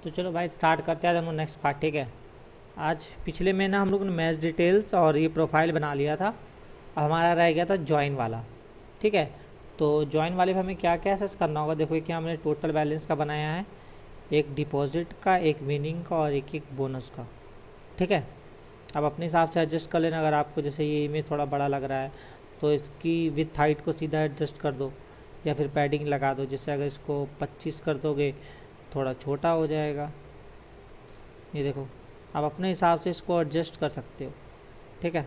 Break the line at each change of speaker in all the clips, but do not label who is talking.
तो चलो भाई स्टार्ट करते हैं हम लोग नेक्स्ट पार्ट। ठीक है, आज पिछले में ना हम लोग ने मैच डिटेल्स और ये प्रोफाइल बना लिया था। अब हमारा रह गया था ज्वाइन वाला। ठीक है, तो ज्वाइन वाले में हमें क्या क्या एसेस करना होगा। देखो कि हमने टोटल बैलेंस का बनाया है, एक डिपॉजिट का, एक विनिंग का और एक बोनस का। ठीक है, अब अपने हिसाब से एडजस्ट कर लेना। अगर आपको जैसे ये इमेज थोड़ा बड़ा लग रहा है तो इसकी विथ हाइट को सीधा एडजस्ट कर दो या फिर पैडिंग लगा दो। जैसे अगर इसको 25 कर दोगे थोड़ा छोटा हो जाएगा। ये देखो, आप अपने हिसाब से इसको एडजस्ट कर सकते हो। ठीक है,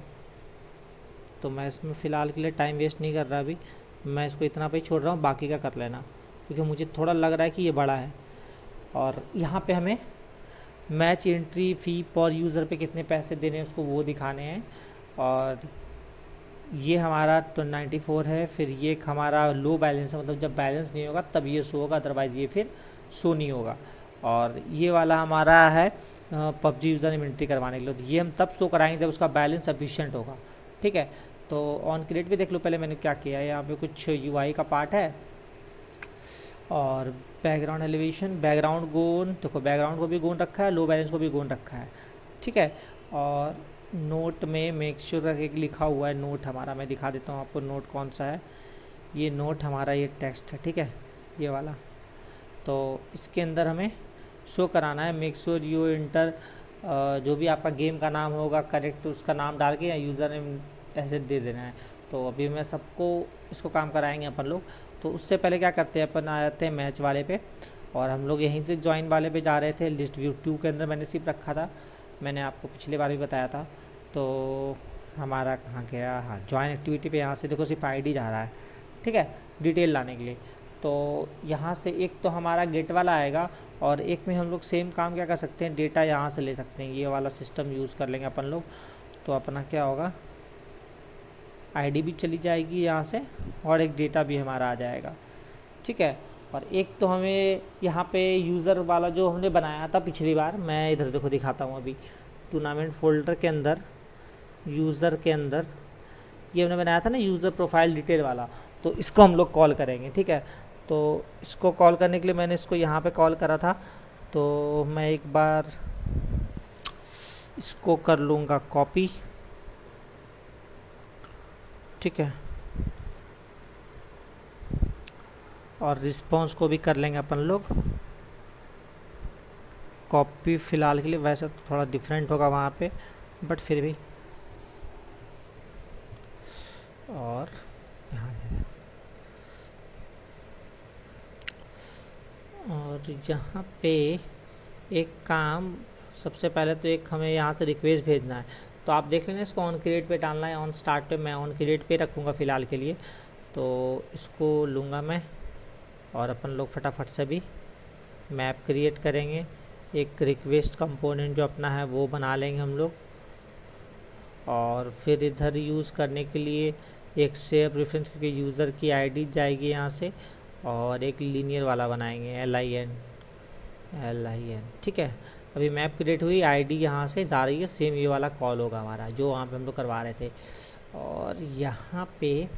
तो मैं इसमें फ़िलहाल के लिए टाइम वेस्ट नहीं कर रहा अभी, मैं इसको इतना पे ही छोड़ रहा हूँ, बाकी का कर लेना, क्योंकि मुझे थोड़ा लग रहा है कि ये बड़ा है। और यहाँ पे हमें मैच एंट्री फ़ी पर यूज़र पे कितने पैसे देने हैं उसको वो दिखाने हैं। और ये हमारा तो 94 है। फिर ये एक हमारा लो बैलेंस है, मतलब जब बैलेंस नहीं होगा तब ये शो होगा, अदरवाइज़ ये फिर शो नहीं होगा। और ये वाला हमारा है पबजी यूज़र नेम एंट्री करवाने के लिए, तो ये हम तब शो कराएंगे जब उसका बैलेंस सफिशिएंट होगा। ठीक है, तो ऑन क्रिएट भी देख लो पहले मैंने क्या किया है। यहाँ पे कुछ यूआई का पार्ट है और बैकग्राउंड एलिवेशन, बैकग्राउंड गोन, देखो बैकग्राउंड को भी गोन रखा है, लो बैलेंस को भी गोन रखा है। ठीक है, और नोट में मेक श्योर करके लिखा हुआ है नोट हमारा, मैं दिखा देता हूँ आपको नोट कौन सा है। ये नोट हमारा ये टेक्स्ट है। ठीक है, ये वाला, तो इसके अंदर हमें शो कराना है मेक श्योर यू इंटर, जो भी आपका गेम का नाम होगा करेक्ट उसका नाम डाल के या यूज़र नेम ऐसे दे देना है। तो अभी मैं सबको इसको काम कराएंगे अपन लोग। तो उससे पहले क्या करते हैं, अपन आ जाते हैं मैच वाले पे, और हम लोग यहीं से ज्वाइन वाले पे जा रहे थे। लिस्ट व्यू 2 के अंदर मैंने सिर्फ रखा था, मैंने आपको पिछले बार भी बताया था। तो हमारा कहाँ गया, हाँ ज्वाइन एक्टिविटी पे यहाँ से देखो सिर्फ आईडी जा रहा है। ठीक है, डिटेल लाने के लिए। तो यहाँ से एक तो हमारा गेट वाला आएगा और एक में हम लोग सेम काम क्या कर सकते हैं, डेटा यहाँ से ले सकते हैं। ये वाला सिस्टम यूज़ कर लेंगे अपन लोग। तो अपना क्या होगा, आईडी भी चली जाएगी यहाँ से और एक डेटा भी हमारा आ जाएगा। ठीक है, और एक तो हमें यहाँ पे यूज़र वाला जो हमने बनाया था पिछली बार, मैं इधर देखो दिखाता हूँ अभी टूर्नामेंट फोल्डर के अंदर, यूज़र के अंदर ये हमने बनाया था ना यूज़र प्रोफाइल डिटेल वाला, तो इसको हम लोग कॉल करेंगे। ठीक है, तो इसको कॉल करने के लिए मैंने इसको यहाँ पे कॉल करा था, तो मैं एक बार इसको कर लूँगा कॉपी। ठीक है, और रिस्पॉन्स को भी कर लेंगे अपन लोग कॉपी फ़िलहाल के लिए। वैसे तो थोड़ा डिफरेंट होगा वहाँ पे, बट फिर भी। और यहाँ और यहाँ पे एक काम, सबसे पहले तो एक हमें यहाँ से रिक्वेस्ट भेजना है। तो आप देख लेना इसको ऑन क्रिएट पे डालना है, ऑन स्टार्ट पे मैं ऑन क्रिएट पे रखूँगा फ़िलहाल के लिए। तो इसको लूँगा मैं और अपन लोग फटाफट से भी मैप क्रिएट करेंगे। एक रिक्वेस्ट कंपोनेंट जो अपना है वो बना लेंगे हम लोग, और फिर इधर यूज़ करने के लिए एक शेयर प्रेफरेंस, क्योंकि यूज़र की आईडी जाएगी यहाँ से, और एक लीनियर वाला बनाएंगे LIN। ठीक है, अभी मैप क्रिएट हुई, आईडी यहाँ से जा रही है, सेम ये वाला कॉल होगा हमारा जो वहाँ पे हम लोग करवा रहे थे। और यहाँ पे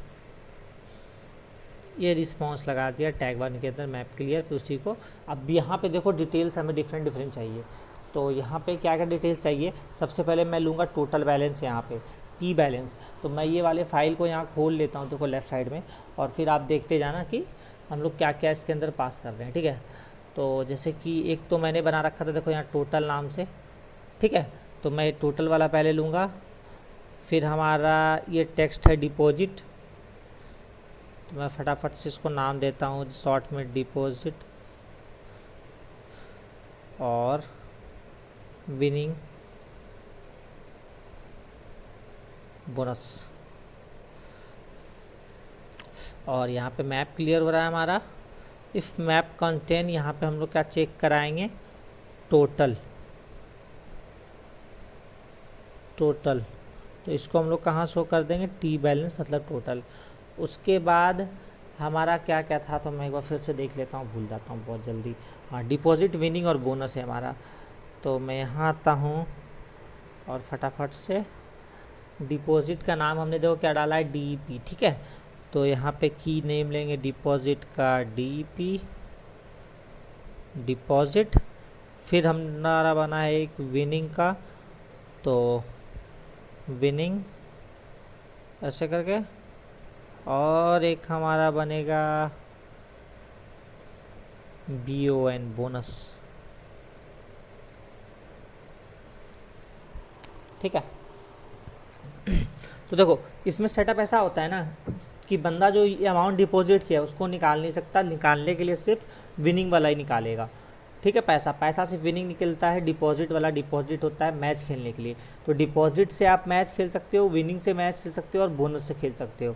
ये रिस्पॉन्स लगा दिया टैग 1 के अंदर मैप क्लियर, फिर उसी को। अब यहाँ पे देखो डिटेल्स हमें डिफरेंट चाहिए। तो यहाँ पे क्या क्या डिटेल्स चाहिए, सबसे पहले मैं लूँगा टोटल बैलेंस, यहाँ पे टी बैलेंस। तो मैं ये वाले फाइल को यहाँ खोल लेता हूँ, देखो लेफ़्ट साइड में, और फिर आप देखते जाना कि हम लोग क्या क्या इसके अंदर पास कर रहे हैं। ठीक है, तो जैसे कि एक तो मैंने बना रखा था देखो यहाँ टोटल नाम से। ठीक है, तो मैं टोटल वाला पहले लूँगा, फिर हमारा ये टेक्स्ट है डिपॉजिट, तो मैं फटाफट से इसको नाम देता हूँ शॉर्ट में डिपॉजिट, और विनिंग बोनस। और यहाँ पे मैप क्लियर हो रहा है हमारा। इफ़ मैप कंटेन, यहाँ पे हम लोग क्या चेक कराएंगे, टोटल। तो इसको हम लोग कहाँ शो कर देंगे, टी बैलेंस मतलब टोटल। उसके बाद हमारा क्या क्या था, तो मैं एक बार फिर से देख लेता हूँ, भूल जाता हूँ बहुत जल्दी। हाँ, डिपॉजिट, विनिंग और बोनस है हमारा। तो मैं यहाँ आता हूँ और फटाफट से डिपॉजिट का नाम हमने देखो क्या डाला है, DP। ठीक है, तो यहाँ पे की नेम लेंगे डिपॉजिट का DP डिपॉजिट, फिर हमारा बना है एक विनिंग का, तो विनिंग ऐसे करके, और एक हमारा बनेगा BON बोनस। ठीक है, तो देखो इसमें सेटअप ऐसा होता है ना कि बंदा जो अमाउंट डिपॉजिट किया उसको निकाल नहीं सकता, निकालने के लिए सिर्फ विनिंग वाला ही निकालेगा। ठीक है, पैसा सिर्फ विनिंग निकलता है, डिपॉजिट वाला डिपॉजिट होता है मैच खेलने के लिए। तो डिपॉजिट से आप मैच खेल सकते हो, विनिंग से मैच खेल सकते हो, और बोनस से खेल सकते हो।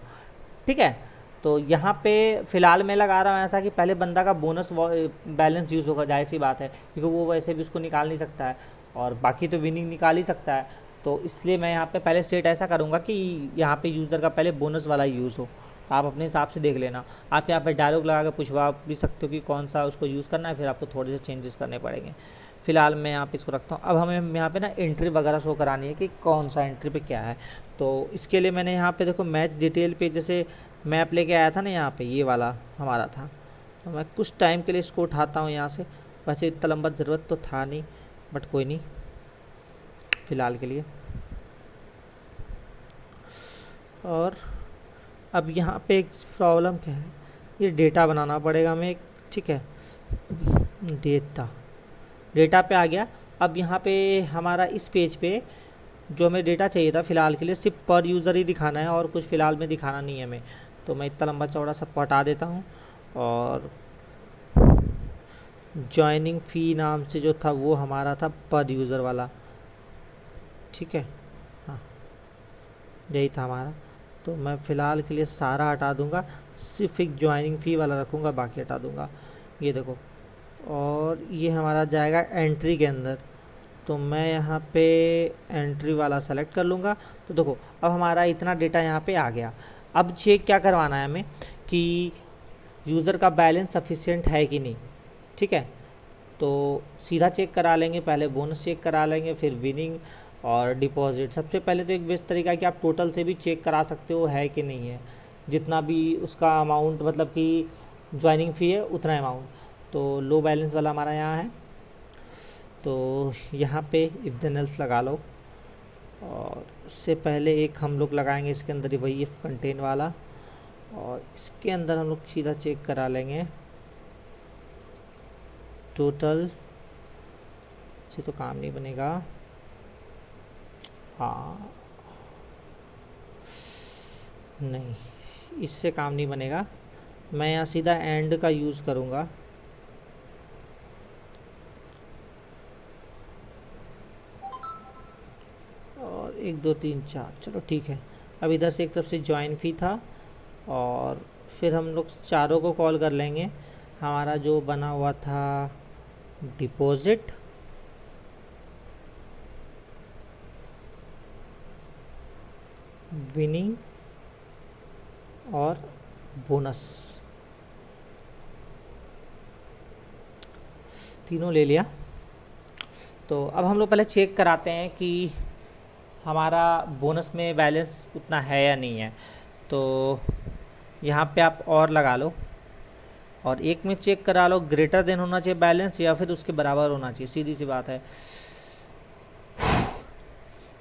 ठीक है, तो यहाँ पे फ़िलहाल मैं लगा रहा हूँ ऐसा कि पहले बंदा का बोनस बैलेंस यूज़ होगा, जाहिर सी बात है, क्योंकि वो वैसे भी उसको निकाल नहीं सकता है, और बाकी तो विनिंग निकाल ही सकता है। तो इसलिए मैं यहाँ पे पहले सेट ऐसा करूँगा कि यहाँ पे यूज़र का पहले बोनस वाला यूज़ हो। आप अपने हिसाब से देख लेना, आप यहाँ पे डायलॉग लगा के पूछवा भी सकते हो कि कौन सा उसको यूज़ करना है, फिर आपको थोड़े से चेंजेस करने पड़ेंगे। फिलहाल मैं यहाँ पे इसको रखता हूँ। अब हमें यहाँ पे ना एंट्री वगैरह शो करानी है कि कौन सा एंट्री पे क्या है। तो इसके लिए मैंने यहाँ पे देखो मैच डिटेल पे जैसे मैप लेके आया था ना, यहाँ पे ये वाला हमारा था, तो मैं कुछ टाइम के लिए इसको उठाता हूँ यहाँ से। वैसे इतना लंबा ज़रूरत तो था नहीं, बट कोई नहीं फ़िलहाल के लिए। और अब यहाँ पे एक प्रॉब्लम क्या है, ये डेटा बनाना पड़ेगा हमें एक। ठीक है, डेटा पे आ गया। अब यहाँ पे हमारा इस पेज पे जो हमें डेटा चाहिए था फ़िलहाल के लिए सिर्फ पर यूज़र ही दिखाना है, और कुछ फ़िलहाल में दिखाना नहीं है हमें। तो मैं इतना लंबा चौड़ा सबको हटा देता हूँ, और ज्वाइनिंग फ़ी नाम से जो था वो हमारा था पर यूज़र वाला। ठीक है, हाँ यही था हमारा। तो मैं फ़िलहाल के लिए सारा हटा दूँगा, सिर्फ एक ज्वाइनिंग फ़ी वाला रखूँगा, बाकी हटा दूँगा। ये देखो, और ये हमारा जाएगा एंट्री के अंदर। तो मैं यहाँ पे एंट्री वाला सेलेक्ट कर लूँगा। तो देखो अब हमारा इतना डेटा यहाँ पे आ गया। अब चेक क्या करवाना है हमें कि यूज़र का बैलेंस सफिशिएंट है कि नहीं। ठीक है, तो सीधा चेक करा लेंगे, पहले बोनस चेक करा लेंगे, फिर विनिंग और डिपॉजिट। सबसे पहले तो एक बेस्ट तरीका है कि आप टोटल से भी चेक करा सकते हो है कि नहीं है, जितना भी उसका अमाउंट मतलब कि ज्वाइनिंग फ़ी है उतना अमाउंट। तो लो बैलेंस वाला हमारा यहाँ है, तो यहाँ पे इफ देन एल्स लगा लो, और उससे पहले एक हम लोग लगाएंगे इसके अंदर ही वही इफ कंटेन वाला, और इसके अंदर हम लोग सीधा चेक करा लेंगे टोटल से। तो काम नहीं बनेगा, हाँ नहीं, इससे काम नहीं बनेगा। मैं यहाँ सीधा एंड का यूज़ करूँगा। और 1 2 3 4, चलो ठीक है। अब इधर से एक तरफ से ज्वाइन फ़ी था, और फिर हम लोग चारों को कॉल कर लेंगे। हमारा जो बना हुआ था डिपॉजिट, विनिंग और बोनस, तीनों ले लिया। तो अब हम लोग पहले चेक कराते हैं कि हमारा बोनस में बैलेंस उतना है या नहीं है। तो यहाँ पे आप और लगा लो, और एक में चेक करा लो ग्रेटर देन होना चाहिए बैलेंस, या फिर उसके बराबर होना चाहिए, सीधी सी बात है।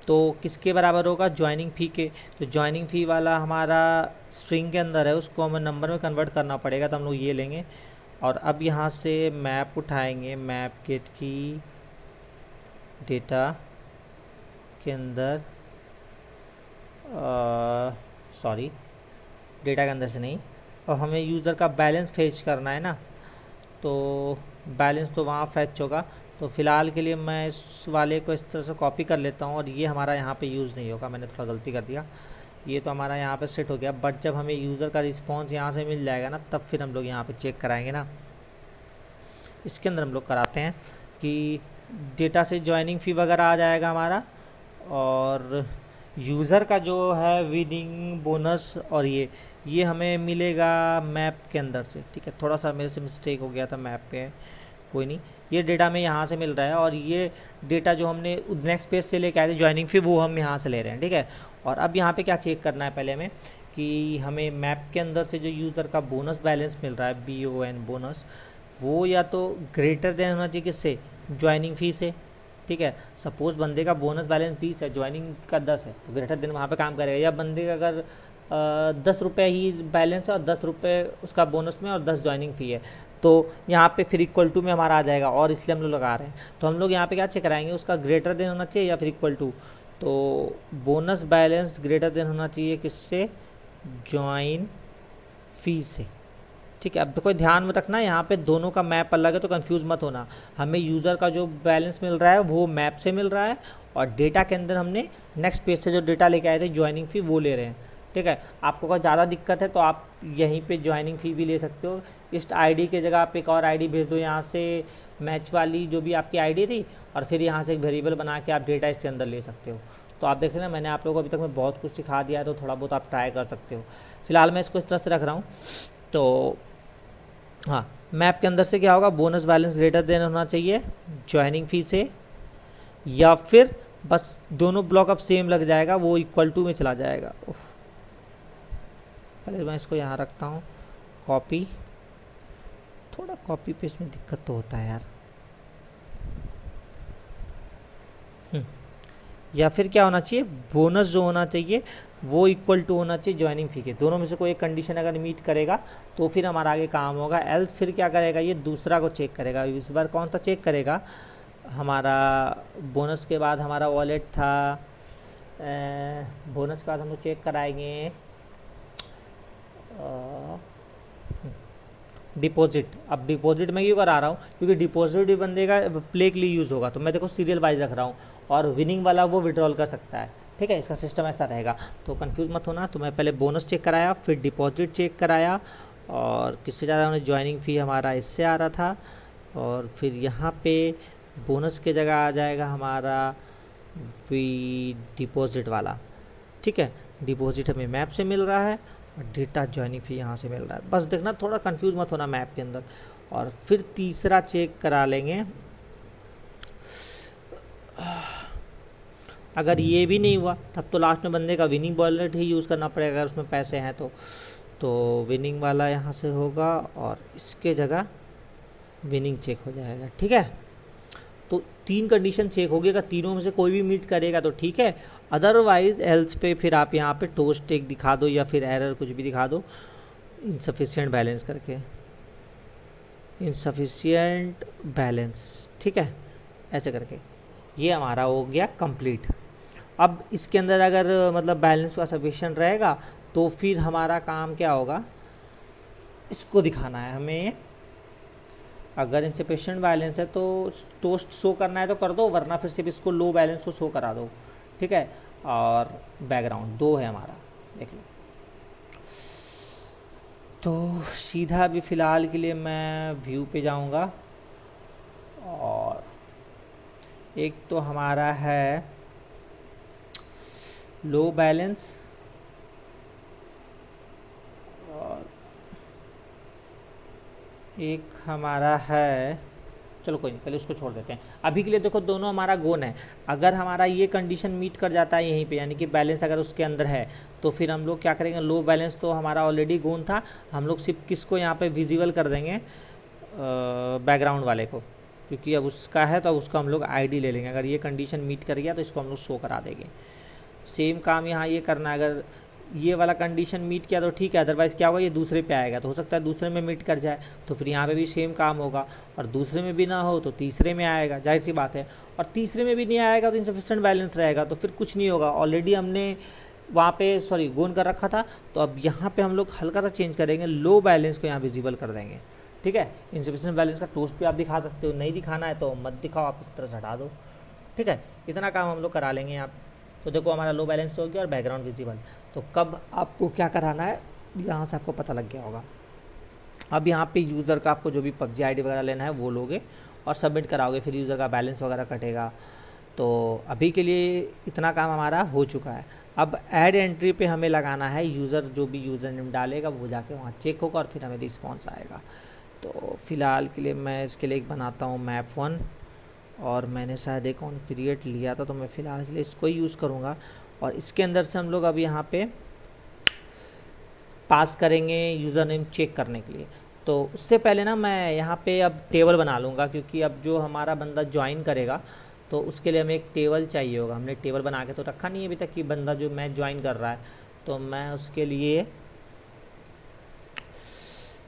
तो किसके बराबर होगा, ज्वाइनिंग फ़ी के। तो ज्वाइनिंग फ़ी वाला हमारा स्ट्रिंग के अंदर है, उसको हमें नंबर में कन्वर्ट करना पड़ेगा, तो हम लोग ये लेंगे। और अब यहाँ से मैप उठाएंगे, मैप गेट की डेटा के अंदर, सॉरी डेटा के अंदर से नहीं, और हमें यूज़र का बैलेंस फेच करना है ना, तो बैलेंस तो वहाँ फेच होगा। तो फ़िलहाल के लिए मैं इस वाले को इस तरह से कॉपी कर लेता हूँ, और ये हमारा यहाँ पे यूज़ नहीं होगा, मैंने थोड़ा गलती कर दिया। ये तो हमारा यहाँ पे सेट हो गया, बट जब हमें यूज़र का रिस्पॉन्स यहाँ से मिल जाएगा ना, तब फिर हम लोग यहाँ पे चेक कराएंगे ना। इसके अंदर हम लोग कराते हैं कि डेटा से ज्वाइनिंग फ़ी वगैरह आ जाएगा हमारा, और यूज़र का जो है विनिंग बोनस, और ये हमें मिलेगा मैप के अंदर से। ठीक है, थोड़ा सा मेरे से मिस्टेक हो गया था, मैप पे कोई नहीं, ये डेटा हमें यहाँ से मिल रहा है, और ये डेटा जो हमने नेक्स्ट पेज से लेके आए थे ज्वाइनिंग फ़ी, वो हम यहाँ से ले रहे हैं। ठीक है, और अब यहाँ पे क्या चेक करना है पहले हमें कि हमें मैप के अंदर से जो यूज़र का बोनस बैलेंस मिल रहा है BON बोनस, वो या तो ग्रेटर देन होना चाहिए किससे, ज्वाइनिंग फीस है, ठीक है। सपोज बंदे का बोनस बैलेंस 20 है, ज्वाइनिंग का 10 है, तो ग्रेटर देन वहाँ पे काम करेगा। या बंदे का अगर 10 रुपये ही बैलेंस है और 10 रुपये उसका बोनस में और 10 ज्वाइनिंग फ़ी है, तो यहाँ पे फिर इक्वल टू में हमारा आ जाएगा, और इसलिए हम लोग लगा रहे हैं। तो हम लोग यहाँ पे क्या चेक कराएंगे, उसका ग्रेटर देन होना चाहिए या फिर इक्वल टू। तो बोनस बैलेंस ग्रेटर देन होना चाहिए किससे, ज्वाइन फी से, ठीक है। अब देखो ध्यान में रखना, यहाँ पे दोनों का मैप अलग है तो कंफ्यूज मत होना। हमें यूज़र का जो बैलेंस मिल रहा है वो मैप से मिल रहा है, और डेटा के अंदर हमने नेक्स्ट पेज से जो डेटा लेके आए थे ज्वाइनिंग फ़ी वो ले रहे हैं, ठीक है। आपको अगर ज़्यादा दिक्कत है तो आप यहीं पे ज्वाइनिंग फ़ी भी ले सकते हो। इस आईडी के जगह आप एक और आईडी भेज दो यहाँ से, मैच वाली जो भी आपकी आईडी थी, और फिर यहाँ से एक वेरिएबल बना के आप डेटा इसके अंदर ले सकते हो। तो आप देख रहे हैं मैंने आप लोगों को अभी तक मैं बहुत कुछ सिखा दिया है, तो थोड़ा बहुत आप ट्राई कर सकते हो। फिलहाल मैं इसको इस तरह से रख रहा हूँ। तो हाँ, मैप के अंदर से क्या होगा, बोनस बैलेंस ग्रेटर देन होना चाहिए ज्वाइनिंग फ़ी से, या फिर बस दोनों ब्लॉक अब सेम लग जाएगा, वो इक्वल टू में चला जाएगा। पहले मैं इसको यहाँ रखता हूँ, कॉपी, थोड़ा कॉपी पेस्ट में दिक्कत तो होता है यार। या फिर क्या होना चाहिए, बोनस जो होना चाहिए वो इक्वल टू होना चाहिए ज्वाइनिंग फ़ी के। दोनों में से कोई एक कंडीशन अगर मीट करेगा तो फिर हमारा आगे काम होगा। एल्स फिर क्या करेगा, ये दूसरा को चेक करेगा। इस बार कौन सा चेक करेगा, हमारा बोनस के बाद हमारा वॉलेट था, बोनस के बाद हम लोग चेक कराएंगे डिपॉजिट। अब डिपॉजिट मैं क्यों करा रहा हूँ, क्योंकि डिपॉजिट भी बंदे का प्ले के लिए यूज़ होगा, तो मैं देखो सीरियल वाइज रख रहा हूँ, और विनिंग वाला वो विड्रॉल कर सकता है, ठीक है। इसका सिस्टम ऐसा रहेगा, तो कंफ्यूज मत होना। तो मैं पहले बोनस चेक कराया, फिर डिपॉजिट चेक कराया, और किससे ज़्यादा हमने ज्वाइनिंग फ़ी हमारा इससे आ रहा था, और फिर यहाँ पे बोनस के जगह आ जाएगा हमारा वी डिपॉजिट वाला, ठीक है। डिपॉजिट हमें मैप से मिल रहा है और डेटा ज्वाइनिंग फ़ी यहाँ से मिल रहा है। बस देखना, थोड़ा कंफ्यूज मत होना मैप के अंदर। और फिर तीसरा चेक करा लेंगे, अगर ये भी नहीं हुआ तब तो लास्ट में बंदे का विनिंग वॉलेट ही यूज़ करना पड़ेगा अगर उसमें पैसे हैं तो विनिंग वाला यहाँ से होगा, और इसके जगह विनिंग चेक हो जाएगा, ठीक है। तो 3 कंडीशन चेक होगी, अगर तीनों में से कोई भी मीट करेगा तो ठीक है, अदरवाइज एल्स पे फिर आप यहाँ पे टोस्ट एक दिखा दो या फिर एरर कुछ भी दिखा दो, इनसफिशिएंट बैलेंस करके, इनसफिशिएंट बैलेंस, ठीक है, ऐसे करके ये हमारा हो गया कंप्लीट। अब इसके अंदर अगर मतलब बैलेंस का सफिशिएंट रहेगा तो फिर हमारा काम क्या होगा, इसको दिखाना है हमें। अगर इनसफिशिएंट बैलेंस है तो टोस्ट शो करना है तो कर दो, वरना फिर सिर्फ इसको लो बैलेंस को शो करा दो, ठीक है। और बैकग्राउंड 2 है हमारा, देख लो। तो सीधा भी फ़िलहाल के लिए मैं व्यू पे जाऊंगा, और एक तो हमारा है लो बैलेंस, और एक हमारा है, चलो कोई नहीं, पहले उसको छोड़ देते हैं अभी के लिए। देखो दोनों हमारा गोन है, अगर हमारा ये कंडीशन मीट कर जाता है यहीं पे, यानी कि बैलेंस अगर उसके अंदर है, तो फिर हम लोग क्या करेंगे, लो बैलेंस तो हमारा ऑलरेडी गोन था, हम लोग सिर्फ किसको यहाँ पे विजिबल कर देंगे, बैकग्राउंड वाले को, क्योंकि अब उसका है तो अब उसका हम लोग आईडी ले लेंगे। अगर ये कंडीशन मीट कर गया तो इसको हम लोग शो करा देंगे। सेम काम यहाँ ये करना है, अगर ये वाला कंडीशन मीट किया तो ठीक है, अदरवाइज़ क्या होगा, ये दूसरे पे आएगा, तो हो सकता है दूसरे में मीट कर जाए, तो फिर यहाँ पे भी सेम काम होगा, और दूसरे में भी ना हो तो तीसरे में आएगा, जाहिर सी बात है। और तीसरे में भी नहीं आएगा तो इनसफिशिएंट बैलेंस रहेगा, तो फिर कुछ नहीं होगा, ऑलरेडी हमने वहाँ पे गोन कर रखा था। तो अब यहाँ पे हम लोग हल्का सा चेंज करेंगे, लो बैलेंस को यहाँ विजिबल कर देंगे, ठीक है। इनसफिशिएंट बैलेंस का टोस्ट भी आप दिखा सकते हो, नहीं दिखाना है तो मत दिखाओ, आप इस तरह से हटा दो, ठीक है। इतना काम हम लोग करा लेंगे आप। तो देखो हमारा लो बैलेंस हो गया और बैकग्राउंड विजिबल। तो कब आपको क्या कराना है यहाँ से आपको पता लग गया होगा। अब यहाँ पे यूज़र का आपको जो भी पबजी आईडी वगैरह लेना है वो लोगे और सबमिट कराओगे, फिर यूज़र का बैलेंस वगैरह कटेगा। तो अभी के लिए इतना काम हमारा हो चुका है। अब ऐड एंट्री पे हमें लगाना है, यूज़र जो भी यूज़र नेम डालेगा वो जाके वहाँ चेक होगा और फिर हमें रिस्पॉन्स आएगा। तो फ़िलहाल के लिए मैं इसके लिए एक बनाता हूँ मैप 1, और मैंने शायद एक ऑन क्रिएट लिया था, तो मैं फ़िलहाल के लिए इसको ही यूज़ करूँगा। और इसके अंदर से हम लोग अब यहाँ पे पास करेंगे यूज़र नेम चेक करने के लिए। तो उससे पहले ना मैं यहाँ पे अब टेबल बना लूँगा, क्योंकि अब जो हमारा बंदा ज्वाइन करेगा तो उसके लिए हमें एक टेबल चाहिए होगा। हमने टेबल बना के तो रखा नहीं है अभी तक कि बंदा जो मैच ज्वाइन कर रहा है, तो मैं उसके लिए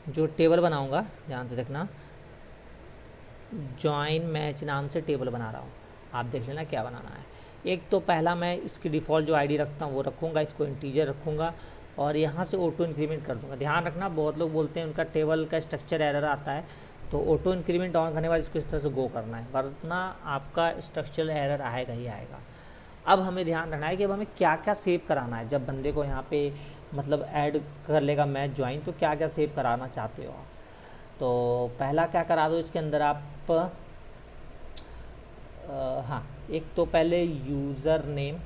जो टेबल बनाऊँगा, ध्यान से देखना, ज्वाइन मैच नाम से टेबल बना रहा हूँ। आप देख लेना क्या बनाना है। एक तो पहला मैं इसकी डिफ़ॉल्ट जो आईडी रखता हूँ वो रखूँगा, इसको इंटीजर रखूँगा और यहाँ से ऑटो इंक्रीमेंट कर दूँगा। ध्यान रखना, बहुत लोग बोलते हैं उनका टेबल का स्ट्रक्चर एरर आता है, तो ऑटो इंक्रीमेंट ऑन करने के बाद इसको इस तरह से गो करना है, वरना आपका स्ट्रक्चरल एरर आएगा ही आएगा। अब हमें ध्यान रखना है कि अब हमें क्या क्या सेव कराना है। जब बंदे को यहाँ पे मतलब ऐड कर लेगा मैच ज्वाइन, तो क्या क्या सेव कराना चाहते हो आप। तो पहला क्या करा दो इसके अंदर आप, हाँ, एक तो पहले यूज़र नेम,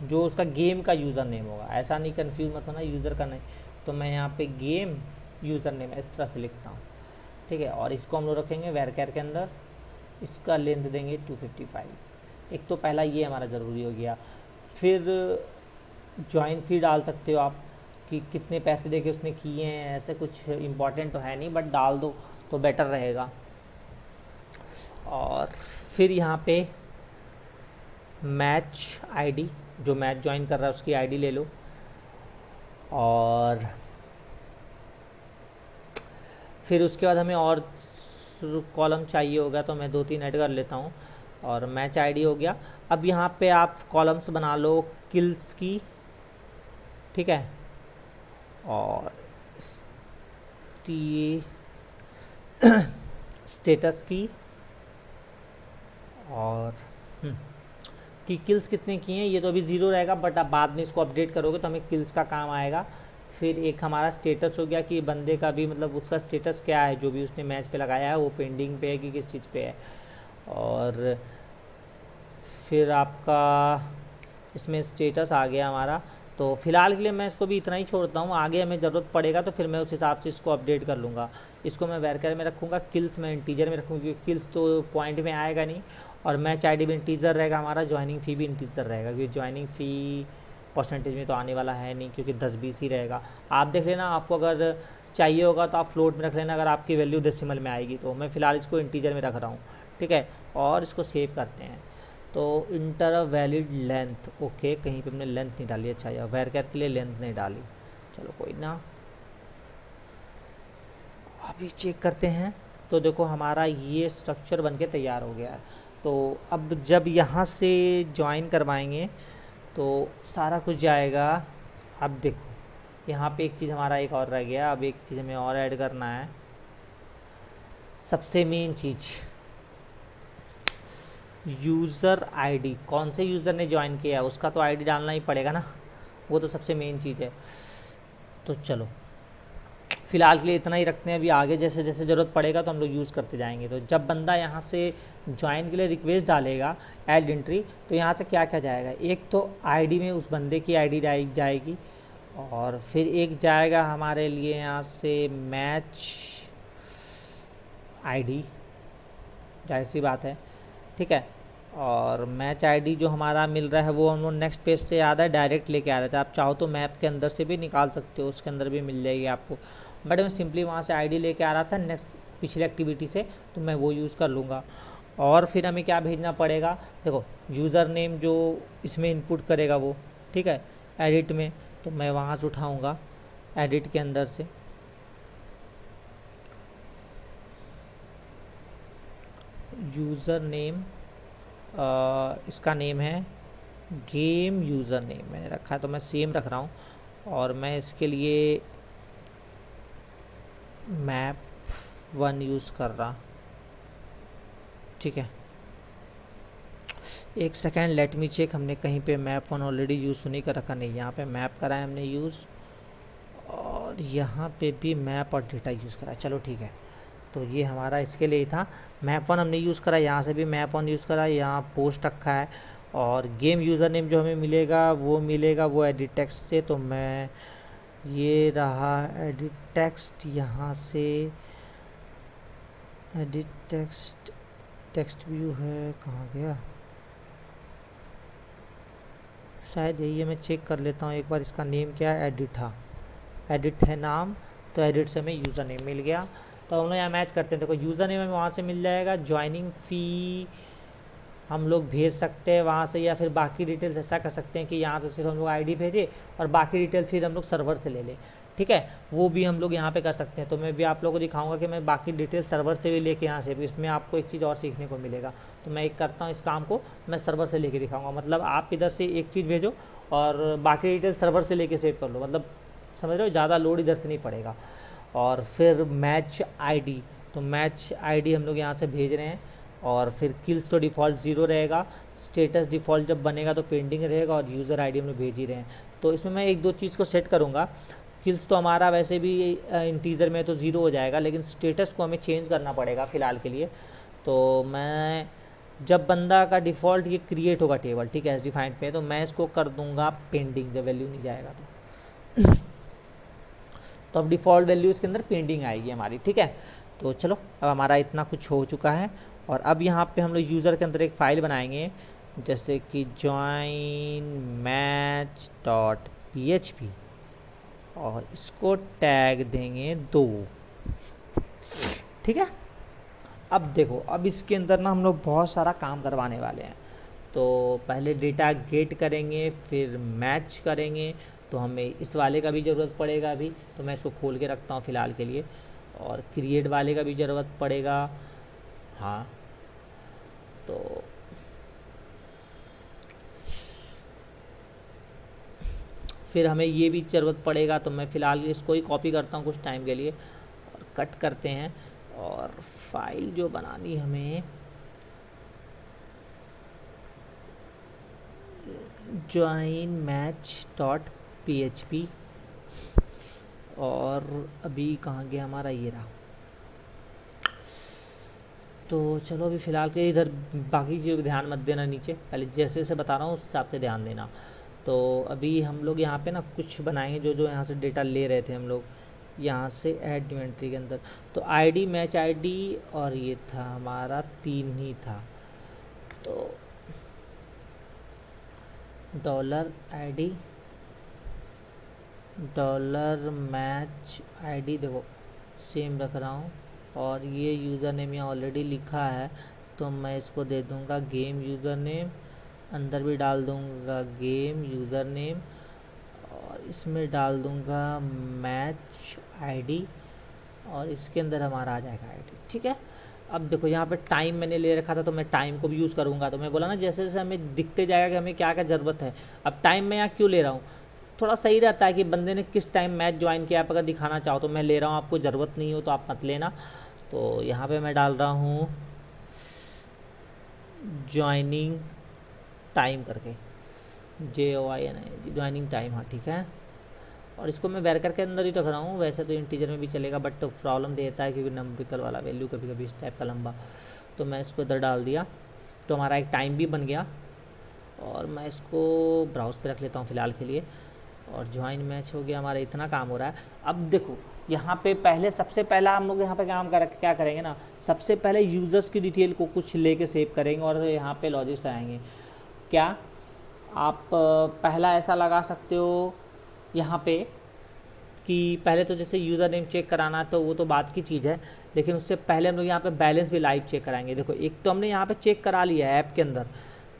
जो उसका गेम का यूज़र नेम होगा, ऐसा नहीं कंफ्यूज मत होना यूज़र का नहीं, तो मैं यहाँ पे गेम यूज़र नेम इस तरह से लिखता हूँ, ठीक है। और इसको हम लोग रखेंगे वैरकैर के अंदर, इसका लेंथ देंगे 255। एक तो पहला ये हमारा ज़रूरी हो गया। फिर ज्वाइन फी डाल सकते हो आप कि कितने पैसे देके उसने किए हैं, ऐसे कुछ इम्पॉर्टेंट तो है नहीं, बट डाल दो तो बेटर रहेगा। और फिर यहाँ पे मैच आईडी, जो मैच ज्वाइन कर रहा है उसकी आईडी ले लो। और फिर उसके बाद हमें और कॉलम चाहिए होगा, तो मैं 2-3 ऐड कर लेता हूँ। और मैच आईडी हो गया। अब यहाँ पे आप कॉलम्स बना लो किल्स की, ठीक है, और स्टेटस की, और कि किल्स कितने किए हैं ये तो अभी 0 रहेगा, बट आप बाद में इसको अपडेट करोगे तो हमें किल्स का काम आएगा। फिर एक हमारा स्टेटस हो गया कि बंदे का भी मतलब उसका स्टेटस क्या है, जो भी उसने मैच पे लगाया है वो पेंडिंग पे है कि किस चीज़ पे है। और फिर आपका इसमें स्टेटस आ गया हमारा। तो फ़िलहाल के लिए मैं इसको भी इतना ही छोड़ता हूँ, आगे हमें ज़रूरत पड़ेगा तो फिर मैं उस हिसाब से इसको अपडेट कर लूँगा। इसको मैं वैरकर में रखूँगा, किल्स मैं इंटीजर में रखूँगा, क्योंकि किल्स तो पॉइंट में आएगा नहीं। और मैच आईडी भी इंटीजर रहेगा हमारा, ज्वाइनिंग फ़ी भी इंटीजर रहेगा, क्योंकि ज्वाइनिंग फ़ी परसेंटेज में तो आने वाला है नहीं, क्योंकि 10-20 ही रहेगा। आप देख लेना, आपको अगर चाहिए होगा तो आप फ्लोट में रख लेना, अगर आपकी वैल्यू डेसिमल में आएगी तो। मैं फ़िलहाल इसको इंटीजर में रख रहा हूँ, ठीक है। और इसको सेव करते हैं। तो inter a valid length, okay, कहीं पे हमने लेंथ नहीं डाली, अच्छा या वैरकर के लिए लेंथ नहीं डाली, चलो कोई ना। अभी चेक करते हैं। तो देखो हमारा ये स्ट्रक्चर बनके तैयार हो गया है। तो अब जब यहाँ से ज्वाइन करवाएंगे तो सारा कुछ जाएगा। अब देखो यहाँ पे एक चीज़ हमारा एक और रह गया, अब एक चीज़ हमें और ऐड करना है, सबसे मेन चीज़ यूज़र आईडी। कौन से यूज़र ने ज्वाइन किया है उसका तो आईडी डालना ही पड़ेगा ना, वो तो सबसे मेन चीज़ है। तो चलो फ़िलहाल के लिए इतना ही रखते हैं, अभी आगे जैसे जैसे ज़रूरत पड़ेगा तो हम लोग यूज़ करते जाएंगे। तो जब बंदा यहाँ से ज्वाइन के लिए रिक्वेस्ट डालेगा ऐड एंट्री, तो यहाँ से क्या क्या जाएगा, एक तो आईडी में उस बंदे की आईडी जाएगी, और फिर एक जाएगा हमारे लिए यहाँ से मैच आईडी, जाहिर सी बात है, ठीक है। और मैच आईडी जो हमारा मिल रहा है वो हम लोग नेक्स्ट पेज से याद है डायरेक्ट लेके आ रहे थे। आप चाहो तो मैप के अंदर से भी निकाल सकते हो, उसके अंदर भी मिल जाएगी आपको, बट मैं सिंपली वहाँ से आईडी लेके आ रहा था नेक्स्ट पिछली एक्टिविटी से, तो मैं वो यूज़ कर लूँगा। और फिर हमें क्या भेजना पड़ेगा, देखो यूज़र नेम जो इसमें इनपुट करेगा वो, ठीक है, एडिट में, तो मैं वहाँ से उठाऊँगा एडिट के अंदर से, यूज़र नेम, इसका नेम है गेम यूज़र नेम मैंने रखा है, तो मैं सेम रख रहा हूँ। और मैं इसके लिए मैप 1 यूज़ कर रहा, ठीक है। एक सेकेंड, लेट मी चेक, हमने कहीं पे मैप 1 ऑलरेडी यूज़ नहीं कर रखा, नहीं, यहाँ पे मैप करा है हमने यूज़, और यहाँ पे भी मैप और डेटा यूज़ करा, चलो ठीक है। तो ये हमारा इसके लिए था, मैप 1 हमने यूज़ करा, यहाँ से भी मैप 1 यूज़ करा, यहाँ पोस्ट रखा है। और गेम यूज़र नेम जो हमें मिलेगा वो एडिट टेक्स्ट से, तो मैं ये रहा एडिट टेक्स्ट, यहाँ से एडिट टेक्स्ट, टेक्स्ट व्यू है, कहाँ गया, शायद यही है, मैं चेक कर लेता हूँ एक बार, इसका नेम क्या है, एडिट, हाँ एडिट है नाम। तो एडिट से हमें यूज़र नेम मिल गया। तो हम लोग यहाँ मैच करते हैं, देखो यूज़र नेम हमें वहाँ से मिल जाएगा, ज्वाइनिंग फ़ी हम लोग भेज सकते हैं वहाँ से, या फिर बाकी डिटेल्स ऐसा कर सकते हैं कि यहाँ से सिर्फ हम लोग आईडी भेजें और बाकी डिटेल्स फिर हम लोग सर्वर से ले लें, ठीक है, वो भी हम लोग यहाँ पे कर सकते हैं। तो मैं भी आप लोगों को दिखाऊंगा कि मैं बाकी डिटेल्स सर्वर से भी लेके यहाँ से भी, इसमें आपको एक चीज़ और सीखने को मिलेगा। तो मैं एक करता हूँ, इस काम को मैं सर्वर से लेके दिखाऊंगा, मतलब आप इधर से एक चीज़ भेजो और बाकी डिटेल्स सर्वर से लेके सेव कर लो, मतलब समझ रहे हो, ज़्यादा लोड इधर से नहीं पड़ेगा। और फिर मैच आईडी, तो मैच आईडी हम लोग यहाँ से भेज रहे हैं, और फिर किल्स तो डिफ़ॉल्ट 0 रहेगा, स्टेटस डिफ़ॉल्ट जब बनेगा तो पेंडिंग रहेगा, और यूज़र आईडी हम लोग भेज ही रहे हैं। तो इसमें मैं एक दो चीज़ को सेट करूँगा, किल्स तो हमारा वैसे भी इंटीजर में तो 0 हो जाएगा, लेकिन स्टेटस को हमें चेंज करना पड़ेगा फ़िलहाल के लिए। तो मैं जब बंदा का डिफ़ॉल्ट ये क्रिएट होगा टेबल, ठीक है, एस डिफाइंड पे, तो मैं इसको कर दूंगा पेंडिंग, जब वैल्यू नहीं जाएगा तो अब डिफ़ॉल्ट वैल्यू इसके अंदर पेंडिंग आएगी हमारी, ठीक है। तो चलो अब हमारा इतना कुछ हो चुका है, और अब यहाँ पे हम लोग यूज़र के अंदर एक फ़ाइल बनाएंगे, जैसे कि join match.php, और इसको टैग देंगे 2, ठीक है। अब देखो, अब इसके अंदर ना हम लोग बहुत सारा काम करवाने वाले हैं। तो पहले डेटा गेट करेंगे, फिर मैच करेंगे, तो हमें इस वाले का भी ज़रूरत पड़ेगा अभी, तो मैं इसको खोल के रखता हूँ फ़िलहाल के लिए, और क्रिएट वाले का भी ज़रूरत पड़ेगा, हाँ। तो फिर हमें ये भी ज़रूरत पड़ेगा, तो मैं फ़िलहाल इसको ही कॉपी करता हूँ कुछ टाइम के लिए, और कट करते हैं, और फाइल जो बनानी हमें join match.php, और अभी कहाँ गया हमारा, ये रहा। तो चलो अभी फ़िलहाल के इधर बाकी चीज़ों ध्यान मत देना, नीचे पहले जैसे जैसे बता रहा हूँ उस हिसाब से ध्यान देना। तो अभी हम लोग यहाँ पे ना कुछ बनाएंगे, जो जो यहाँ से डेटा ले रहे थे हम लोग, यहाँ से ऐड इन्वेंट्री के अंदर, तो आईडी मैच आईडी, और ये था हमारा 3 ही था, तो $ID $match ID, देखो सेम रख रहा हूँ, और ये यूज़र नेम यहाँ ऑलरेडी लिखा है, तो मैं इसको दे दूँगा गेम यूज़र नेम, अंदर भी डाल दूँगा गेम यूज़र नेम, और इसमें डाल दूँगा मैच आईडी, और इसके अंदर हमारा आ जाएगा आईडी, ठीक है। अब देखो यहाँ पे टाइम मैंने ले रखा था, तो मैं टाइम को भी यूज़ करूँगा, तो मैं बोला ना जैसे जैसे हमें दिखते जाएगा कि हमें क्या क्या ज़रूरत है। अब टाइम मैं यहाँ क्यों ले रहा हूँ, थोड़ा सही रहता है कि बंदे ने किस टाइम मैच ज्वाइन किया, आप अगर दिखाना चाहो तो मैं ले रहा हूँ, आपको ज़रूरत नहीं हो तो आप मत लेना। तो यहाँ पे मैं डाल रहा हूँ ज्वाइनिंग टाइम करके, JOIN ज्वाइनिंग टाइम, हाँ ठीक है। और इसको मैं बैरकर के अंदर ही रख रहा हूँ, वैसे तो इंटीजर में भी चलेगा, बट प्रॉब्लम देता है क्योंकि नंबरिकल वाला वैल्यू कभी कभी इस टाइप का लंबा, तो मैं इसको इधर डाल दिया, तो हमारा एक टाइम भी बन गया। और मैं इसको ब्राउज़ पे रख लेता हूँ फ़िलहाल के लिए, और ज्वाइन मैच हो गया, हमारा इतना काम हो रहा है। अब देखो यहाँ पे पहले, सबसे पहला हम लोग यहाँ पे क्या करेंगे ना, सबसे पहले यूज़र्स की डिटेल को कुछ लेके सेव करेंगे, और यहाँ पे लॉजिक्स लगाएंगे। क्या आप पहला ऐसा लगा सकते हो यहाँ पे कि पहले तो जैसे यूज़र नेम चेक कराना, तो वो तो बात की चीज़ है, लेकिन उससे पहले हम लोग यहाँ पे बैलेंस भी लाइव चेक कराएंगे। देखो एक तो हमने यहाँ पे चेक करा लिया है ऐप के अंदर,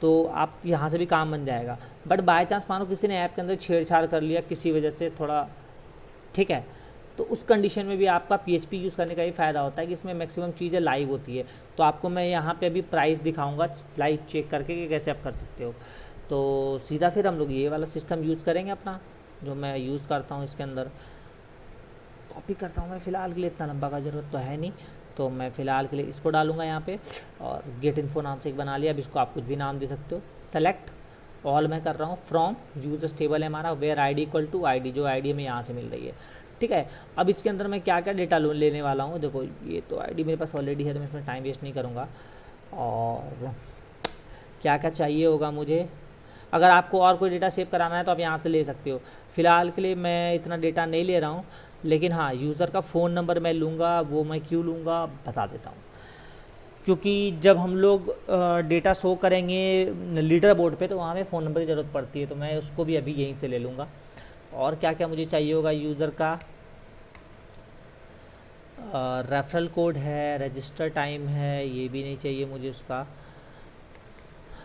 तो आप यहाँ से भी काम बन जाएगा, बट बाय चांस मानो किसी ने ऐप के अंदर छेड़छाड़ कर लिया किसी वजह से थोड़ा, ठीक है, तो उस कंडीशन में भी आपका PHP यूज़ करने का ही फ़ायदा होता है कि इसमें मैक्सिमम चीज़ें लाइव होती है। तो आपको मैं यहाँ पे अभी प्राइस दिखाऊंगा लाइव चेक करके कि कैसे आप कर सकते हो। तो सीधा फिर हम लोग ये वाला सिस्टम यूज़ करेंगे अपना, जो मैं यूज़ करता हूँ। इसके अंदर कॉपी करता हूँ मैं फ़िलहाल के लिए, इतना लंबा का ज़रूरत तो है नहीं, तो मैं फ़िलहाल के लिए इसको डालूंगा यहाँ पे, और गेट इन्फो नाम से एक बना लिया। अब इसको आप कुछ भी नाम दे सकते हो। सेलेक्ट ऑल मैं कर रहा हूँ, फ्रॉम यूजर्स टेबल है हमारा, where ID equal to ID, जो ID हमें यहाँ से मिल रही है, ठीक है। अब इसके अंदर मैं क्या क्या डेटा लेने वाला हूँ, देखो ये तो ID मेरे पास ऑलरेडी है, तो मैं इसमें टाइम वेस्ट नहीं करूँगा। और क्या क्या चाहिए होगा मुझे, अगर आपको और कोई डेटा सेव कराना है तो आप यहाँ से ले सकते हो। फ़िलहाल के लिए मैं इतना डेटा नहीं ले रहा हूँ, लेकिन हाँ यूज़र का फ़ोन नंबर मैं लूँगा। वो मैं क्यों लूँगा बता देता हूँ, क्योंकि जब हम लोग डेटा शो करेंगे लीडर बोर्ड पे, तो वहाँ में फ़ोन नंबर की ज़रूरत पड़ती है, तो मैं उसको भी अभी यहीं से ले लूँगा। और क्या क्या मुझे चाहिए होगा यूज़र का, रेफरल कोड है, रजिस्टर टाइम है, ये भी नहीं चाहिए मुझे उसका।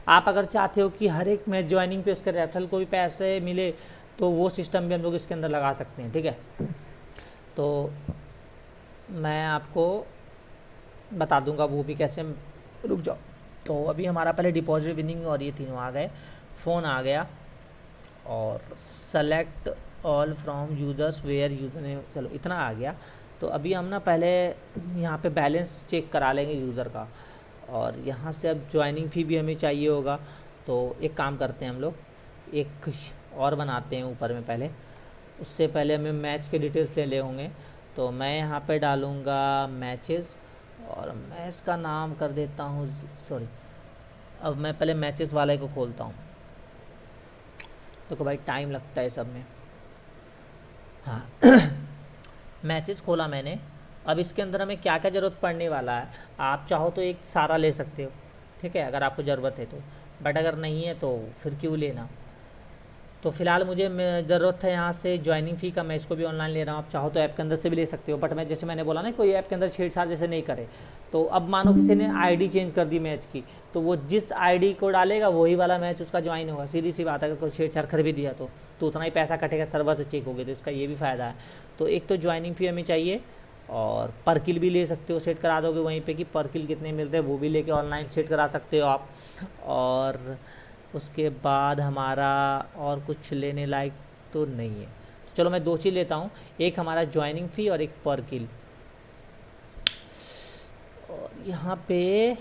आप अगर चाहते हो कि हर एक मैच ज्वाइनिंग पे उसके रेफरल को भी पैसे मिले तो वो सिस्टम भी हम लोग इसके अंदर लगा सकते हैं, ठीक है। तो मैं आपको बता दूंगा वो भी कैसे। रुक जाओ। तो अभी हमारा पहले डिपॉजिट, विनिंग और ये तीनों आ गए, फ़ोन आ गया और select all from users where user ने, चलो इतना आ गया। तो अभी हम ना पहले यहाँ पे बैलेंस चेक करा लेंगे यूज़र का, और यहाँ से अब ज्वाइनिंग फ़ी भी हमें चाहिए होगा। तो एक काम करते हैं हम लोग, एक और बनाते हैं ऊपर में पहले, उससे पहले हमें मैच के डिटेल्स ले होंगे। तो मैं यहाँ पे डालूँगा मैचेस, और मैं इसका नाम कर देता हूँ, सॉरी अब मैं पहले मैचेस वाले को खोलता हूँ। तो भाई टाइम लगता है सब में। हाँ मैचेस खोला मैंने। अब इसके अंदर हमें क्या क्या ज़रूरत पड़ने वाला है, आप चाहो तो एक सारा ले सकते हो, ठीक है, अगर आपको ज़रूरत है तो, बट अगर नहीं है तो फिर क्यों लेना। तो फ़िलहाल मुझे ज़रूरत है यहाँ से ज्वाइनिंग फ़ी का, मैं इसको भी ऑनलाइन ले रहा हूँ। आप चाहो तो ऐप के अंदर से भी ले सकते हो, बट मैं जैसे मैंने बोला ना, कोई ऐप के अंदर छेड़छाड़ जैसे नहीं करे। तो अब मानो किसी ने आईडी चेंज कर दी मैच की, तो वो जिस आईडी को डालेगा वही वाला मैच उसका ज्वाइन होगा। सीधी सी बात है, अगर कोई छेड़छाड़ कर भी दिया तो उतना ही पैसा कटेगा, सर्वर से चेक होगी, तो इसका ये भी फ़ायदा है। तो एक तो ज्वाइनिंग फ़ी हमें चाहिए, और पर किल भी ले सकते हो, सेट करा दोगे वहीं पे कि पर किल कितने मिलते हैं वो भी लेके ऑनलाइन सेट करा सकते हो आप। और उसके बाद हमारा और कुछ लेने लायक तो नहीं है, तो चलो मैं दो चीज़ लेता हूँ, एक हमारा ज्वाइनिंग फ़ी और एक पर किल। और यहाँ पे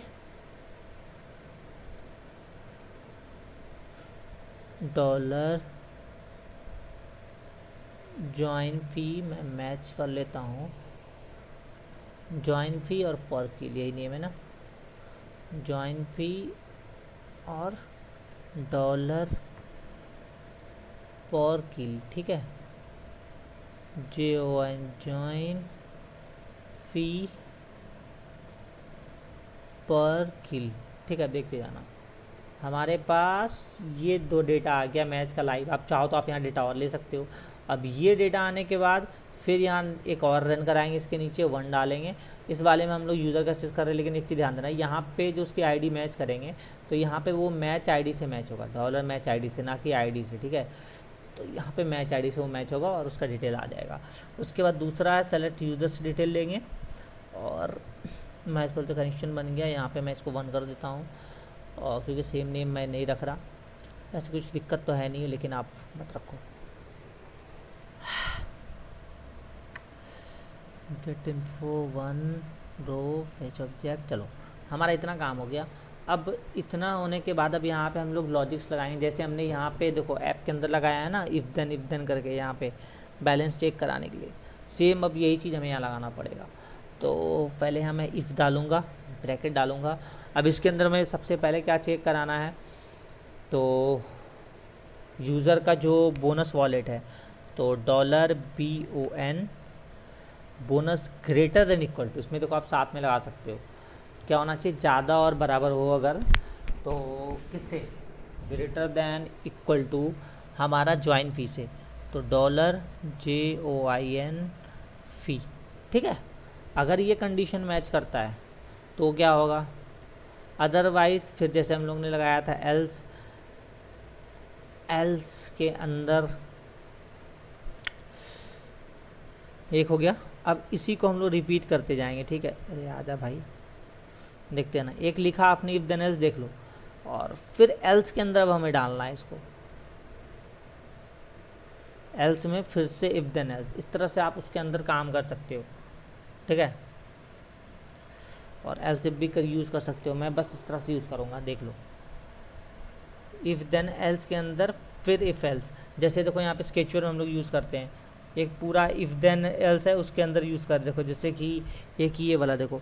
डॉलर ज्वाइन फ़ी मैं मैच कर लेता हूँ, ज्वाइन फ़ी और पर किल यही नेम है ना, ज्वाइन फ़ी और डॉलर पर किल, ठीक है, ज्वाइन फ़ी पर किल, ठीक है। देखते जाना, हमारे पास ये दो डेटा आ गया मैच का लाइव। आप चाहो तो आप यहाँ डेटा और ले सकते हो। अब ये डेटा आने के बाद फिर यहाँ एक और रन कराएंगे, इसके नीचे 1 डालेंगे। इस वाले में हम लोग यूज़र का एक्सेस कर रहे हैं, लेकिन एक चीज़ ध्यान देना, यहाँ पे जो उसकी आईडी मैच करेंगे तो यहाँ पे वो मैच आईडी से मैच होगा, डॉलर मैच आईडी से, ना कि आईडी से, ठीक है। तो यहाँ पे मैच आईडी से वो मैच होगा और उसका डिटेल आ जाएगा। उसके बाद दूसरा है सेलेक्ट यूज़र्स डिटेल लेंगे, और मैच कॉल से कनेक्शन बन गया, यहाँ पे मैं इसको 1 कर देता हूँ, और क्योंकि सेम नेम मैं नहीं रख रहा, ऐसी कुछ दिक्कत तो है नहीं, लेकिन आप मत रखो। गेट इन्फो 1 रो फेच ऑब्जेक्ट, चलो हमारा इतना काम हो गया। अब इतना होने के बाद अब यहाँ पे हम लोग लॉजिक्स लगाएंगे, जैसे हमने यहाँ पे देखो ऐप के अंदर लगाया है ना, इफ़ देन करके यहाँ पे बैलेंस चेक कराने के लिए, सेम अब यही चीज़ हमें यहाँ लगाना पड़ेगा। तो पहले मैं इफ़ डालूँगा, ब्रैकेट डालूँगा। अब इसके अंदर मैं सबसे पहले क्या चेक कराना है, तो यूज़र का जो बोनस वॉलेट है, तो $BON bonus greater than equal to, इसमें देखो आप साथ में लगा सकते हो, क्या होना चाहिए, ज़्यादा और बराबर हो अगर, तो किससे, ग्रेटर देन इक्वल टू हमारा ज्वाइन फ़ी से, तो $JOIN फ़ी, ठीक है। अगर ये कंडीशन मैच करता है तो क्या होगा, अदरवाइज़ फिर जैसे हम लोग ने लगाया था एल्स के अंदर एक हो गया। अब इसी को हम लोग रिपीट करते जाएंगे, ठीक है। अरे आजा भाई, देखते हैं ना, एक लिखा आपने इफ देन एल्स, देख लो, और फिर एल्स के अंदर अब हमें डालना है इसको, एल्स में फिर से इफ देन एल्स, इस तरह से आप उसके अंदर काम कर सकते हो, ठीक है। और एल्स इफ भी यूज़ कर सकते हो, मैं बस इस तरह से यूज़ करूँगा, देख लो। इफ़ देन एल्स के अंदर फिर इफ़ एल्स, जैसे देखो यहाँ पे स्केचुअल हम लोग यूज़ करते हैं, एक पूरा इफ़ देन एल्स है, उसके अंदर यूज़ कर, देखो जैसे कि एक ये वाला देखो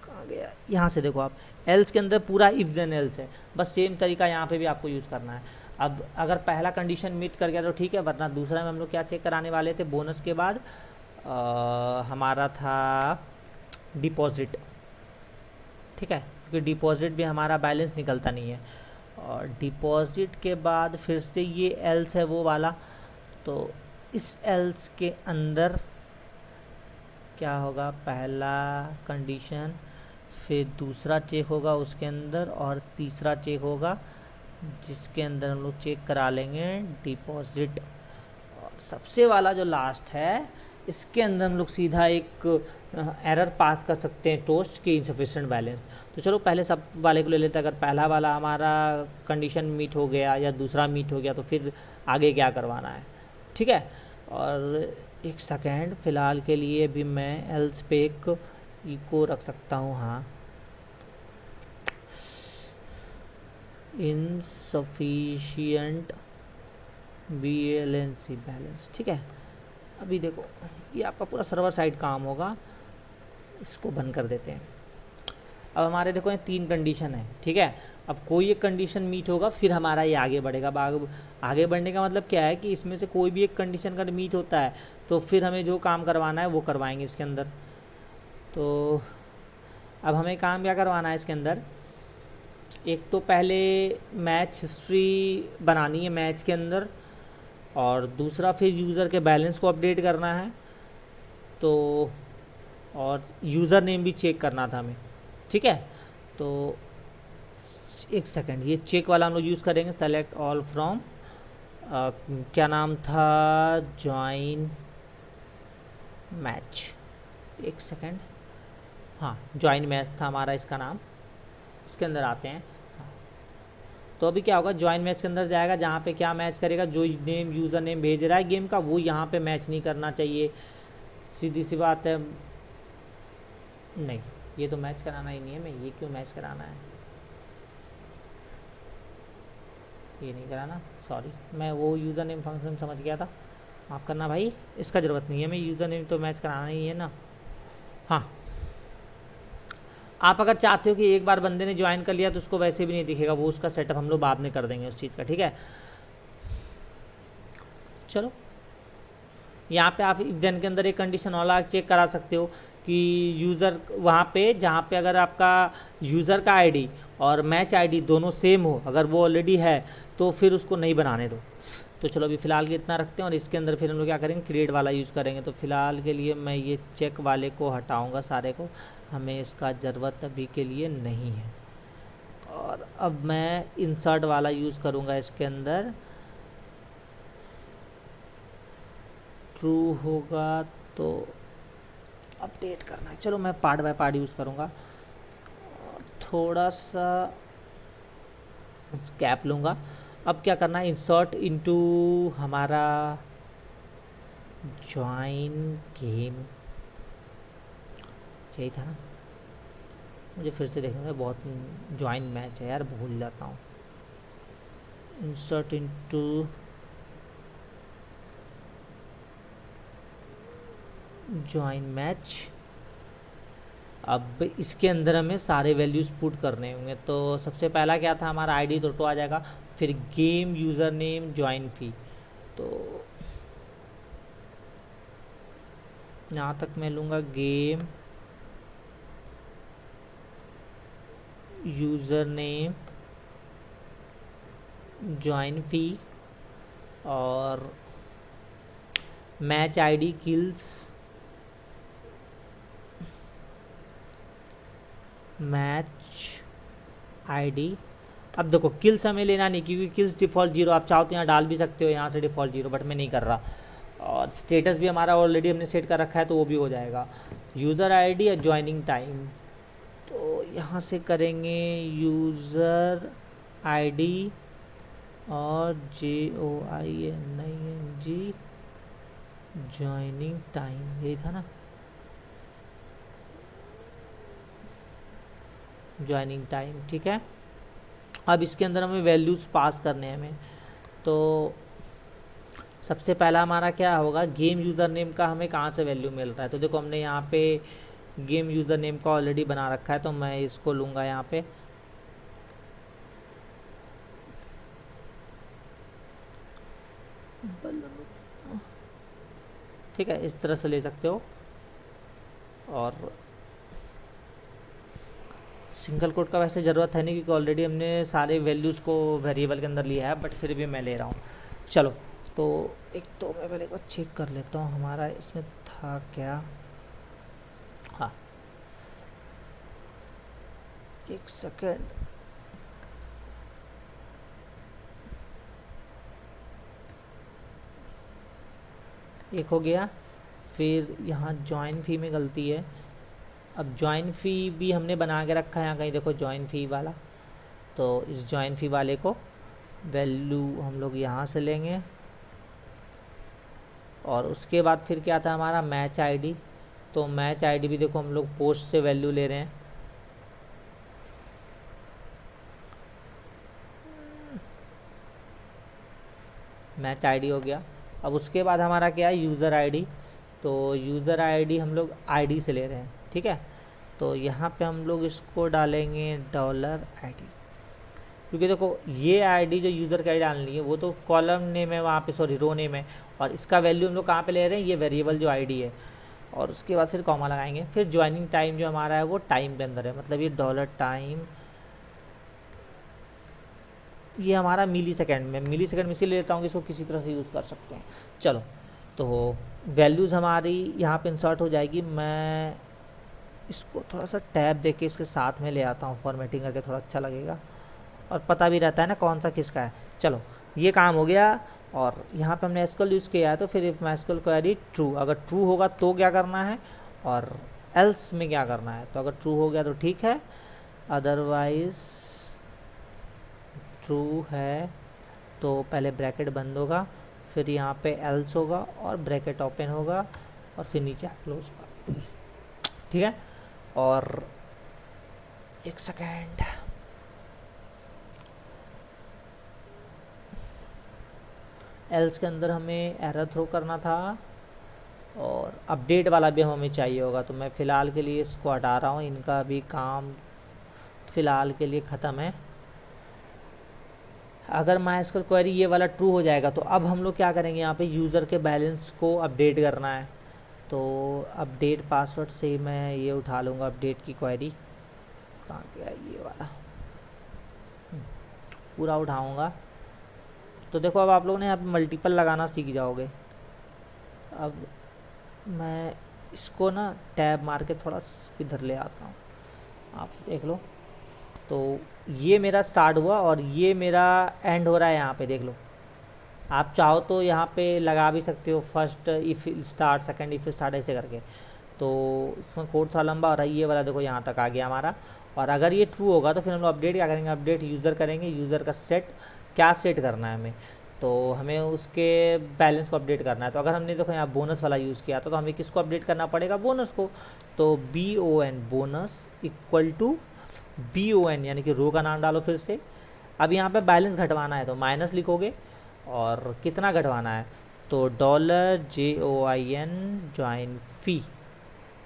कहाँ गया, यहाँ से देखो आप, एल्स के अंदर पूरा इफ़ देन एल्स है, बस सेम तरीका यहाँ पे भी आपको यूज़ करना है। अब अगर पहला कंडीशन मीट कर गया तो ठीक है, वरना दूसरा में हम लोग क्या चेक कराने वाले थे, बोनस के बाद हमारा था डिपॉजिट, ठीक है, क्योंकि डिपॉजिट भी हमारा बैलेंस निकलता नहीं है। और डिपॉजिट के बाद फिर से ये एल्स है वो वाला, तो इस एल्स के अंदर क्या होगा, पहला कंडीशन, फिर दूसरा चेक होगा उसके अंदर, और तीसरा चेक होगा जिसके अंदर हम लोग चेक करा लेंगे डिपॉजिट। और सबसे वाला जो लास्ट है इसके अंदर हम लोग सीधा एक एरर पास कर सकते हैं, टोस्ट की इनसफिशिएंट बैलेंस। तो चलो पहले सब वाले को ले लेते हैं। अगर पहला वाला हमारा कंडीशन मीट हो गया या दूसरा मीट हो गया तो फिर आगे क्या करवाना है, ठीक है। और एक सेकेंड, फ़िलहाल के लिए भी मैं एल्स पे एक इको रख सकता हूँ, हाँ, इनसफिशिएंट BLNC बैलेंस, ठीक है। अभी देखो ये आपका पूरा सर्वर साइड काम होगा, इसको बंद कर देते हैं। अब हमारे देखो ये 3 कंडीशन है, ठीक है। अब कोई एक कंडीशन मीट होगा फिर हमारा ये आगे बढ़ेगा। अब आगे बढ़ने का मतलब क्या है कि इसमें से कोई भी एक कंडीशन का मीट होता है तो फिर हमें जो काम करवाना है वो करवाएंगे इसके अंदर। तो अब हमें काम क्या करवाना है इसके अंदर, एक तो पहले मैच हिस्ट्री बनानी है मैच के अंदर, और दूसरा फिर यूज़र के बैलेंस को अपडेट करना है, तो और यूज़र नेम भी चेक करना था हमें, ठीक है। तो एक सेकंड, ये चेक वाला हम लोग यूज़ करेंगे, सेलेक्ट ऑल फ्रॉम क्या नाम था, ज्वाइन मैच, एक सेकंड, हाँ ज्वाइन मैच था हमारा इसका नाम। इसके अंदर आते हैं, तो अभी क्या होगा, ज्वाइन मैच के अंदर जाएगा, जहाँ पे क्या मैच करेगा, जो नेम यूज़र नेम भेज रहा है गेम का वो यहाँ पे मैच नहीं करना चाहिए, सीधी सी बात है। नहीं, ये तो मैच कराना ही नहीं है, मैं ये क्यों मैच कराना है, ये नहीं कराना, सॉरी, मैं वो यूज़र नेम फंक्शन समझ गया था, माफ़ करना भाई, इसका ज़रूरत नहीं है, मैं यूज़र नेम तो मैच कराना ही है ना। हाँ, आप अगर चाहते हो कि एक बार बंदे ने ज्वाइन कर लिया तो उसको वैसे भी नहीं दिखेगा, वो उसका सेटअप हम लोग बाद में कर देंगे उस चीज़ का, ठीक है। चलो यहाँ पे आप देन के अंदर एक कंडीशन और चेक करा सकते हो कि यूज़र वहाँ पे जहाँ पे अगर आपका यूज़र का आईडी और मैच आईडी दोनों सेम हो, अगर वो ऑलरेडी है तो फिर उसको नहीं बनाने दो। तो चलो अभी फ़िलहाल के इतना रखते हैं, और इसके अंदर फिर हम लोग क्या करेंगे, क्रिएट वाला यूज़ करेंगे। तो फ़िलहाल के लिए मैं ये चेक वाले को हटाऊँगा सारे को, हमें इसका ज़रूरत अभी के लिए नहीं है। और अब मैं इंसर्ट वाला यूज़ करूँगा, इसके अंदर ट्रू होगा तो अपडेट करना है। चलो मैं पार्ट बाय पार्ट यूज़ करूँगा, थोड़ा सा स्कैप लूँगा। अब क्या करना है, इंसर्ट इनटू हमारा ज्वाइन गेम, यही था ना, मुझे फिर से देखना है, बहुत ज्वाइन मैच है यार, भूल जाता हूँ। Insert into join match. अब इसके अंदर हमें सारे वैल्यूज़ पुट करने होंगे। तो सबसे पहला क्या था, हमारा आईडी तो आ जाएगा, फिर गेम यूज़र नेम ज्वाइन फी, तो यहाँ तक मैं लूँगा गेम यूज़र नेम ज्वाइन फी, और match ID kills match ID. अब देखो किल्स हमें लेना नहीं, क्योंकि किल्स डिफ़ॉल्ट 0, आप चाहो तो यहाँ डाल भी सकते हो, यहाँ से डिफ़ॉल्ट 0, बट मैं नहीं कर रहा। और स्टेटस भी हमारा ऑलरेडी हमने सेट कर रखा है तो वो भी हो जाएगा। यूज़र आईडी और ज्वाइनिंग टाइम, तो यहाँ से करेंगे यूज़र आईडी और JOINING ज्वाइनिंग टाइम, यही था ना, ज्वाइनिंग टाइम, ठीक है। अब इसके अंदर हमें वैल्यूज़ पास करने हैं हमें। तो सबसे पहला हमारा क्या होगा, गेम यूज़र नेम का हमें कहाँ से वैल्यू मिल रहा है। तो देखो हमने यहाँ पे गेम यूज़र नेम का ऑलरेडी बना रखा है, तो मैं इसको लूँगा यहाँ पे, ठीक है, इस तरह से ले सकते हो। और सिंगल कोट का वैसे ज़रूरत है नहीं, क्योंकि ऑलरेडी हमने सारे वैल्यूज़ को वेरिएबल के अंदर लिया है, बट फिर भी मैं ले रहा हूँ। चलो तो एक तो मैं पहले एक बार चेक कर लेता हूँ हमारा इसमें था क्या, एक सेकेंड, एक हो गया। फिर यहाँ ज्वाइन फी में गलती है। अब ज्वाइन फ़ी भी हमने बना के रखा है यहाँ कहीं, देखो ज्वाइन फ़ी वाला। तो इस ज्वाइन फ़ी वाले को वैल्यू हम लोग यहाँ से लेंगे, और उसके बाद फिर क्या था हमारा मैच आईडी। तो मैच आईडी भी देखो हम लोग पोस्ट से वैल्यू ले रहे हैं। मैच आईडी हो गया। अब उसके बाद हमारा क्या है, यूज़र आईडी। तो यूज़र आईडी हम लोग आईडी से ले रहे हैं, ठीक है। तो यहाँ पे हम लोग इसको डालेंगे $ID, क्योंकि देखो ये आईडी जो यूज़र की आईडी डालनी है वो तो कॉलम नेम है वहाँ पे, सॉरी रो नेम है, और इसका वैल्यू हम लोग कहाँ पे ले रहे हैं, ये वेरिएबल जो आईडी है। और उसके बाद फिर कॉमा लगाएंगे। फिर ज्वाइनिंग टाइम जो हमारा है वो टाइम के अंदर है, मतलब ये $टाइम, ये हमारा मिली सेकेंड में इसीलिए लेता हूँ कि इसको किसी तरह से यूज़ कर सकते हैं। चलो, तो वैल्यूज़ हमारी यहाँ पे इंसर्ट हो जाएगी। मैं इसको थोड़ा सा टैब देके इसके साथ में ले आता हूँ, फॉर्मेटिंग करके थोड़ा अच्छा लगेगा, और पता भी रहता है ना कौन सा किसका है। चलो, ये काम हो गया। और यहाँ पे हमने एसक्यूएल यूज़ किया है, तो फिर इफ एसक्यूएल क्वेरी ट्रू, अगर ट्रू होगा तो क्या करना है, और एल्स में क्या करना है। तो अगर ट्रू हो गया तो ठीक है, अदरवाइज़ ट्रू है तो पहले ब्रैकेट बंद होगा, फिर यहाँ पे एल्स होगा और ब्रैकेट ओपन होगा, और फिर नीचे क्लोज होगा, ठीक है। और एक सेकेंड, एल्स के अंदर हमें एरर थ्रो करना था, और अपडेट वाला भी हमें चाहिए होगा। तो मैं फ़िलहाल के लिए इसको हटा रहा हूँ, इनका भी काम फ़िलहाल के लिए ख़त्म है। अगर MySQL क्वेरी ये वाला ट्रू हो जाएगा तो अब हम लोग क्या करेंगे, यहाँ पे यूज़र के बैलेंस को अपडेट करना है। तो अपडेट पासवर्ड से मैं ये उठा लूँगा, अपडेट की क्वेरी कहाँ गया ये वाला, पूरा उठाऊँगा। तो देखो अब आप लोगों ने यहाँ पे मल्टीपल लगाना सीख जाओगे। अब मैं इसको ना टैब मार के थोड़ा इधर ले आता हूँ, आप देख लो। तो ये मेरा स्टार्ट हुआ और ये मेरा एंड हो रहा है, यहाँ पे देख लो। आप चाहो तो यहाँ पे लगा भी सकते हो first if start, second if start, ऐसे करके। तो इसमें कोड थोड़ा लंबा हो रहा है, ये वाला देखो यहाँ तक आ गया हमारा। और अगर ये ट्रू होगा तो फिर हम लोग अपडेट क्या करेंगे, अपडेट यूज़र करेंगे। यूज़र का सेट क्या सेट करना है हमें, तो हमें उसके बैलेंस को अपडेट करना है। तो अगर हमने देखो यहाँ बोनस वाला यूज़ किया था, तो हमें किसको अपडेट करना पड़ेगा, बोनस को। तो BON bonus equal to BON, यानी कि रो का नाम डालो फिर से। अब यहाँ पे बैलेंस घटवाना है तो माइनस लिखोगे, और कितना घटवाना है तो $JOIN ज्वाइन फ़ी,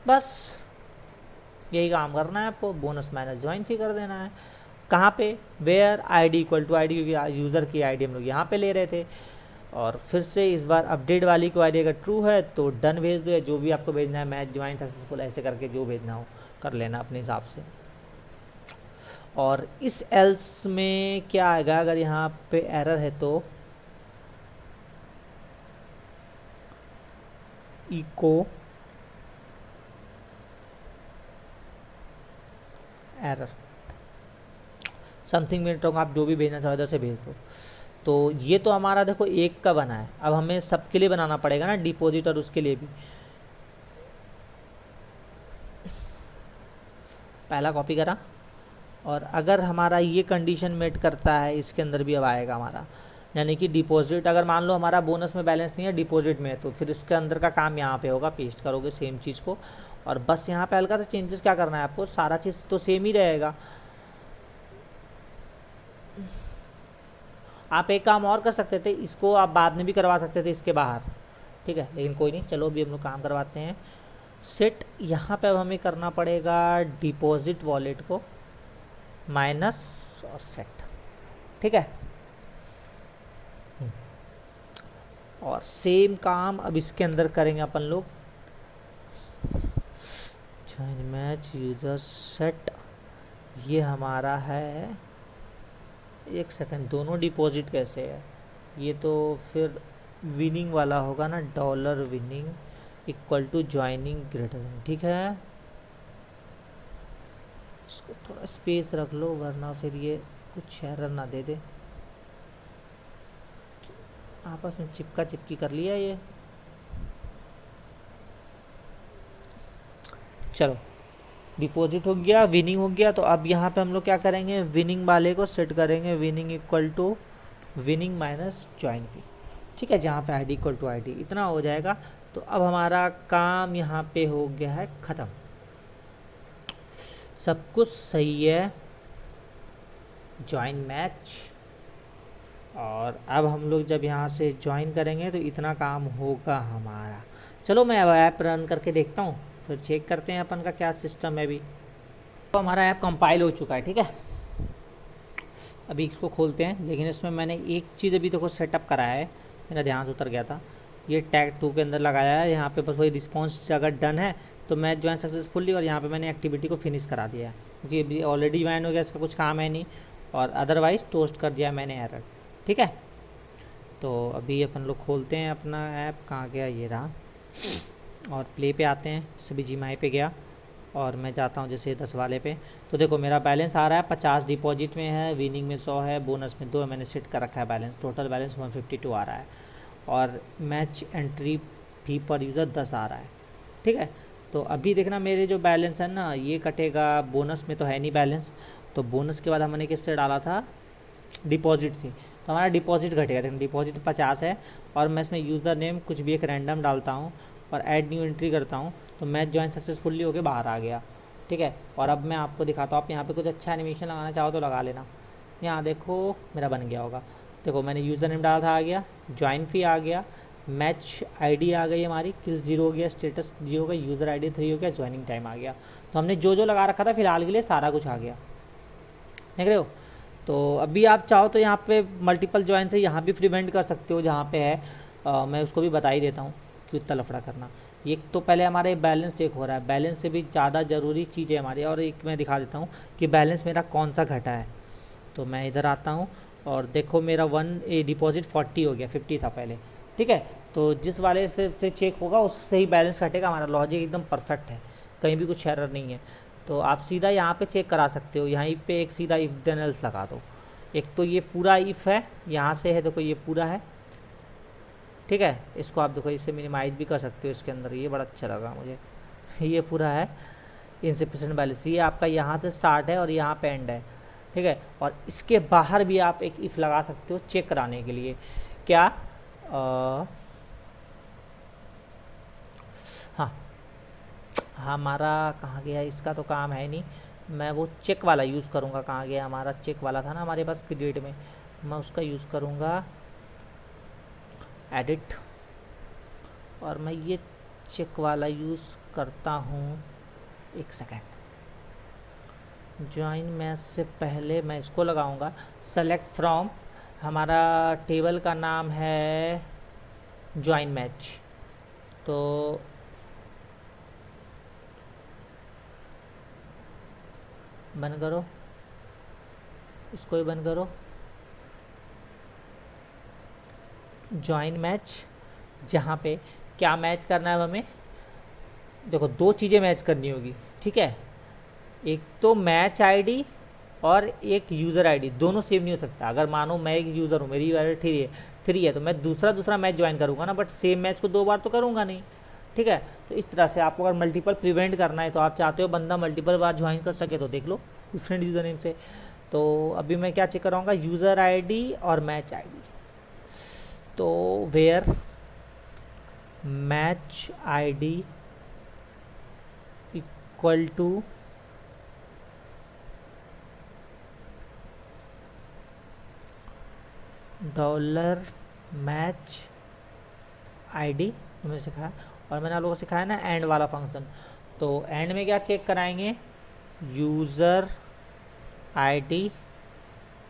बस यही काम करना है आपको। बोनस माइनस ज्वाइन फ़ी कर देना है। कहाँ पे, where ID equal to ID, क्योंकि यूज़र की ID हम लोग यहाँ पे ले रहे थे। और फिर से इस बार अपडेट वाली क्वेरी अगर ट्रू है तो डन भेज दो, या जो भी आपको भेजना है, मैच ज्वाइन सक्सेसफुल, ऐसे करके जो भेजना हो कर लेना अपने हिसाब से। और इस एल्स में क्या आएगा, अगर यहाँ पे एरर है तो इको एरर समथिंग मिनट होगा, आप जो भी भेजना चाहो इधर से भेज दो। तो ये तो हमारा देखो एक का बना है। अब हमें सबके लिए बनाना पड़ेगा ना डिपॉजिट, और उसके लिए भी पहला कॉपी करा। और अगर हमारा ये कंडीशन मेट करता है, इसके अंदर भी अब आएगा हमारा, यानी कि डिपॉजिट। अगर मान लो हमारा बोनस में बैलेंस नहीं है, डिपॉजिट में है, तो फिर उसके अंदर का काम यहाँ पे होगा, पेस्ट करोगे सेम चीज़ को। और बस यहाँ पे हल्का सा चेंजेस क्या करना है आपको, सारा चीज़ तो सेम ही रहेगा। आप एक काम और कर सकते थे, इसको आप बाद में भी करवा सकते थे इसके बाहर, ठीक है, लेकिन कोई नहीं, चलो अभी हम लोग काम करवाते हैं। सेट यहाँ पे अब हमें करना पड़ेगा डिपॉजिट वॉलेट को माइनस और सेट, ठीक है। और सेम काम अब इसके अंदर करेंगे अपन लोग, ज्वाइन मैच यूजर सेट, ये हमारा है। एक सेकंड, दोनों डिपॉजिट कैसे है, ये तो फिर विनिंग वाला होगा ना, $winning equal to joining greater than, ठीक है। इसको थोड़ा स्पेस रख लो वरना फिर ये कुछ एरर ना दे दे। आपस में चिपका चिपकी कर लिया ये। चलो डिपॉजिट हो गया, विनिंग हो गया। तो अब यहाँ पे हम लोग क्या करेंगे, विनिंग वाले को सेट करेंगे, winning equal to winning minus join fee. ठीक है, जहाँ पे आईडी इक्वल टू आईडी इतना हो जाएगा। तो अब हमारा काम यहाँ पे हो गया है ख़त्म, सब कुछ सही है, ज्वाइन मैच। और अब हम लोग जब यहाँ से ज्वाइन करेंगे तो इतना काम होगा हमारा। चलो मैं अब ऐप रन करके देखता हूँ, फिर चेक करते हैं अपन का क्या सिस्टम है अभी। तो हमारा ऐप कंपाइल हो चुका है। ठीक है, अभी इसको खोलते हैं, लेकिन इसमें मैंने एक चीज़ अभी देखो सेटअप कराया है, मेरा ध्यान से उतर गया था। ये टैग 2 के अंदर लगाया है, यहाँ पे बस वही रिस्पॉन्स अगर डन है तो मैच ज्वाइन सक्सेसफुली, और यहाँ पे मैंने एक्टिविटी को फिनिश करा दिया है क्योंकि अभी ऑलरेडी ज्वाइन हो गया, इसका कुछ काम है नहीं। और अदरवाइज़ टोस्ट कर दिया मैंने एरर। ठीक है, तो अभी अपन लोग खोलते हैं अपना ऐप, कहाँ गया, ये रहा। और प्ले पे आते हैं, सभी जीमाई पे गया और मैं जाता हूँ जैसे 10 वाले पे। तो देखो मेरा बैलेंस आ रहा है 50 डिपॉजिट में है, विनिंग में 100 है, बोनस में 2 है, मैंने सेट कर रखा है बैलेंस। टोटल बैलेंस 152 आ रहा है और मैच एंट्री फी पर यूज़र 10 आ रहा है। ठीक है, तो अभी देखना मेरे जो बैलेंस है ना ये कटेगा, बोनस में तो है नहीं बैलेंस, तो बोनस के बाद हमने किससे डाला था, डिपॉजिट से, तो हमारा डिपॉजिट घटेगा। देखो डिपॉजिट 50 है और मैं इसमें यूज़र नेम कुछ भी एक रैंडम डालता हूँ और ऐड न्यू एंट्री करता हूँ, तो मैच ज्वाइन सक्सेसफुली होकर बाहर आ गया। ठीक है, और अब मैं आपको दिखाता हूँ, आप यहाँ पे कुछ अच्छा एनिमेशन लगाना चाहो तो लगा लेना। यहाँ देखो मेरा बन गया होगा, देखो मैंने यूज़र नेम डाला था, आ गया, ज्वाइन फी आ गया, मैच आईडी आ गई हमारी, किल 0 हो गया, स्टेटस 0 हो गया, यूज़र आईडी 3 हो गया, ज्वाइनिंग टाइम आ गया। तो हमने जो जो लगा रखा था फिलहाल के लिए सारा कुछ आ गया, देख रहे हो। तो अभी आप चाहो तो यहाँ पे मल्टीपल ज्वाइन से यहाँ भी प्रिवेंट कर सकते हो, जहाँ पे है मैं उसको भी बता ही देता हूँ क्यों इतना लफड़ा करना। ये तो पहले हमारे बैलेंस चेक हो रहा है, बैलेंस से भी ज़्यादा ज़रूरी चीज़ है हमारी। और एक मैं दिखा देता हूँ कि बैलेंस मेरा कौन सा घटा है। तो मैं इधर आता हूँ और देखो मेरा डिपॉजिट 40 हो गया, 50 था पहले। ठीक है, तो जिस वाले से चेक होगा उससे ही बैलेंस घटेगा। हमारा लॉजिक एकदम परफेक्ट है, कहीं भी कुछ एरर नहीं है। तो आप सीधा यहाँ पे चेक करा सकते हो, यहीं पे एक सीधा इफ देन एल्स लगा दो। एक तो ये पूरा इफ़ है, यहाँ से है देखो ये पूरा है। ठीक है, इसको आप देखो इससे मिनिमाइज भी कर सकते हो इसके अंदर, ये बड़ा अच्छा लगा मुझे। ये पूरा है इनसफिशिएंट बैलेंस, ये आपका यहाँ से स्टार्ट है और यहाँ पे एंड है। ठीक है, और इसके बाहर भी आप एक इफ़ लगा सकते हो चेक कराने के लिए। क्या हाँ, हमारा कहाँ गया, इसका तो काम है नहीं, मैं वो चेक वाला यूज़ करूँगा। कहाँ गया हमारा चेक वाला, था ना हमारे पास क्रिएट में, मैं उसका यूज़ करूँगा एडिट, और मैं ये चेक वाला यूज़ करता हूँ। एक सेकेंड, ज्वाइन मैच से पहले मैं इसको लगाऊंगा, सेलेक्ट फ्रॉम, हमारा टेबल का नाम है ज्वाइन मैच। तो बंद करो, इसको ही बंद करो, ज्वाइन मैच, जहाँ पे क्या मैच करना है हमें, देखो 2 चीज़ें मैच करनी होगी। ठीक है, एक तो मैच आईडी और एक यूज़र आईडी, दोनों सेम नहीं हो सकता। अगर मानो मैं एक यूज़र हूँ, मेरी आईडी 3 है, तो मैं दूसरा मैच ज्वाइन करूँगा ना, बट सेम मैच को 2 बार तो करूँगा नहीं। ठीक है, तो इस तरह से आपको अगर मल्टीपल प्रिवेंट करना है, तो आप चाहते हो बंदा मल्टीपल बार ज्वाइन कर सके, तो देख लो डिफरेंट यूज़र नेम से। तो अभी मैं क्या चेक कराऊँगा, यूज़र आईडी और मैच आईडी। तो where match ID equal to dollar match ID मैंने सिखाया, और मैंने आप लोगों को सिखाया ना एंड वाला फंक्शन। तो एंड में क्या चेक कराएंगे, यूज़र आईडी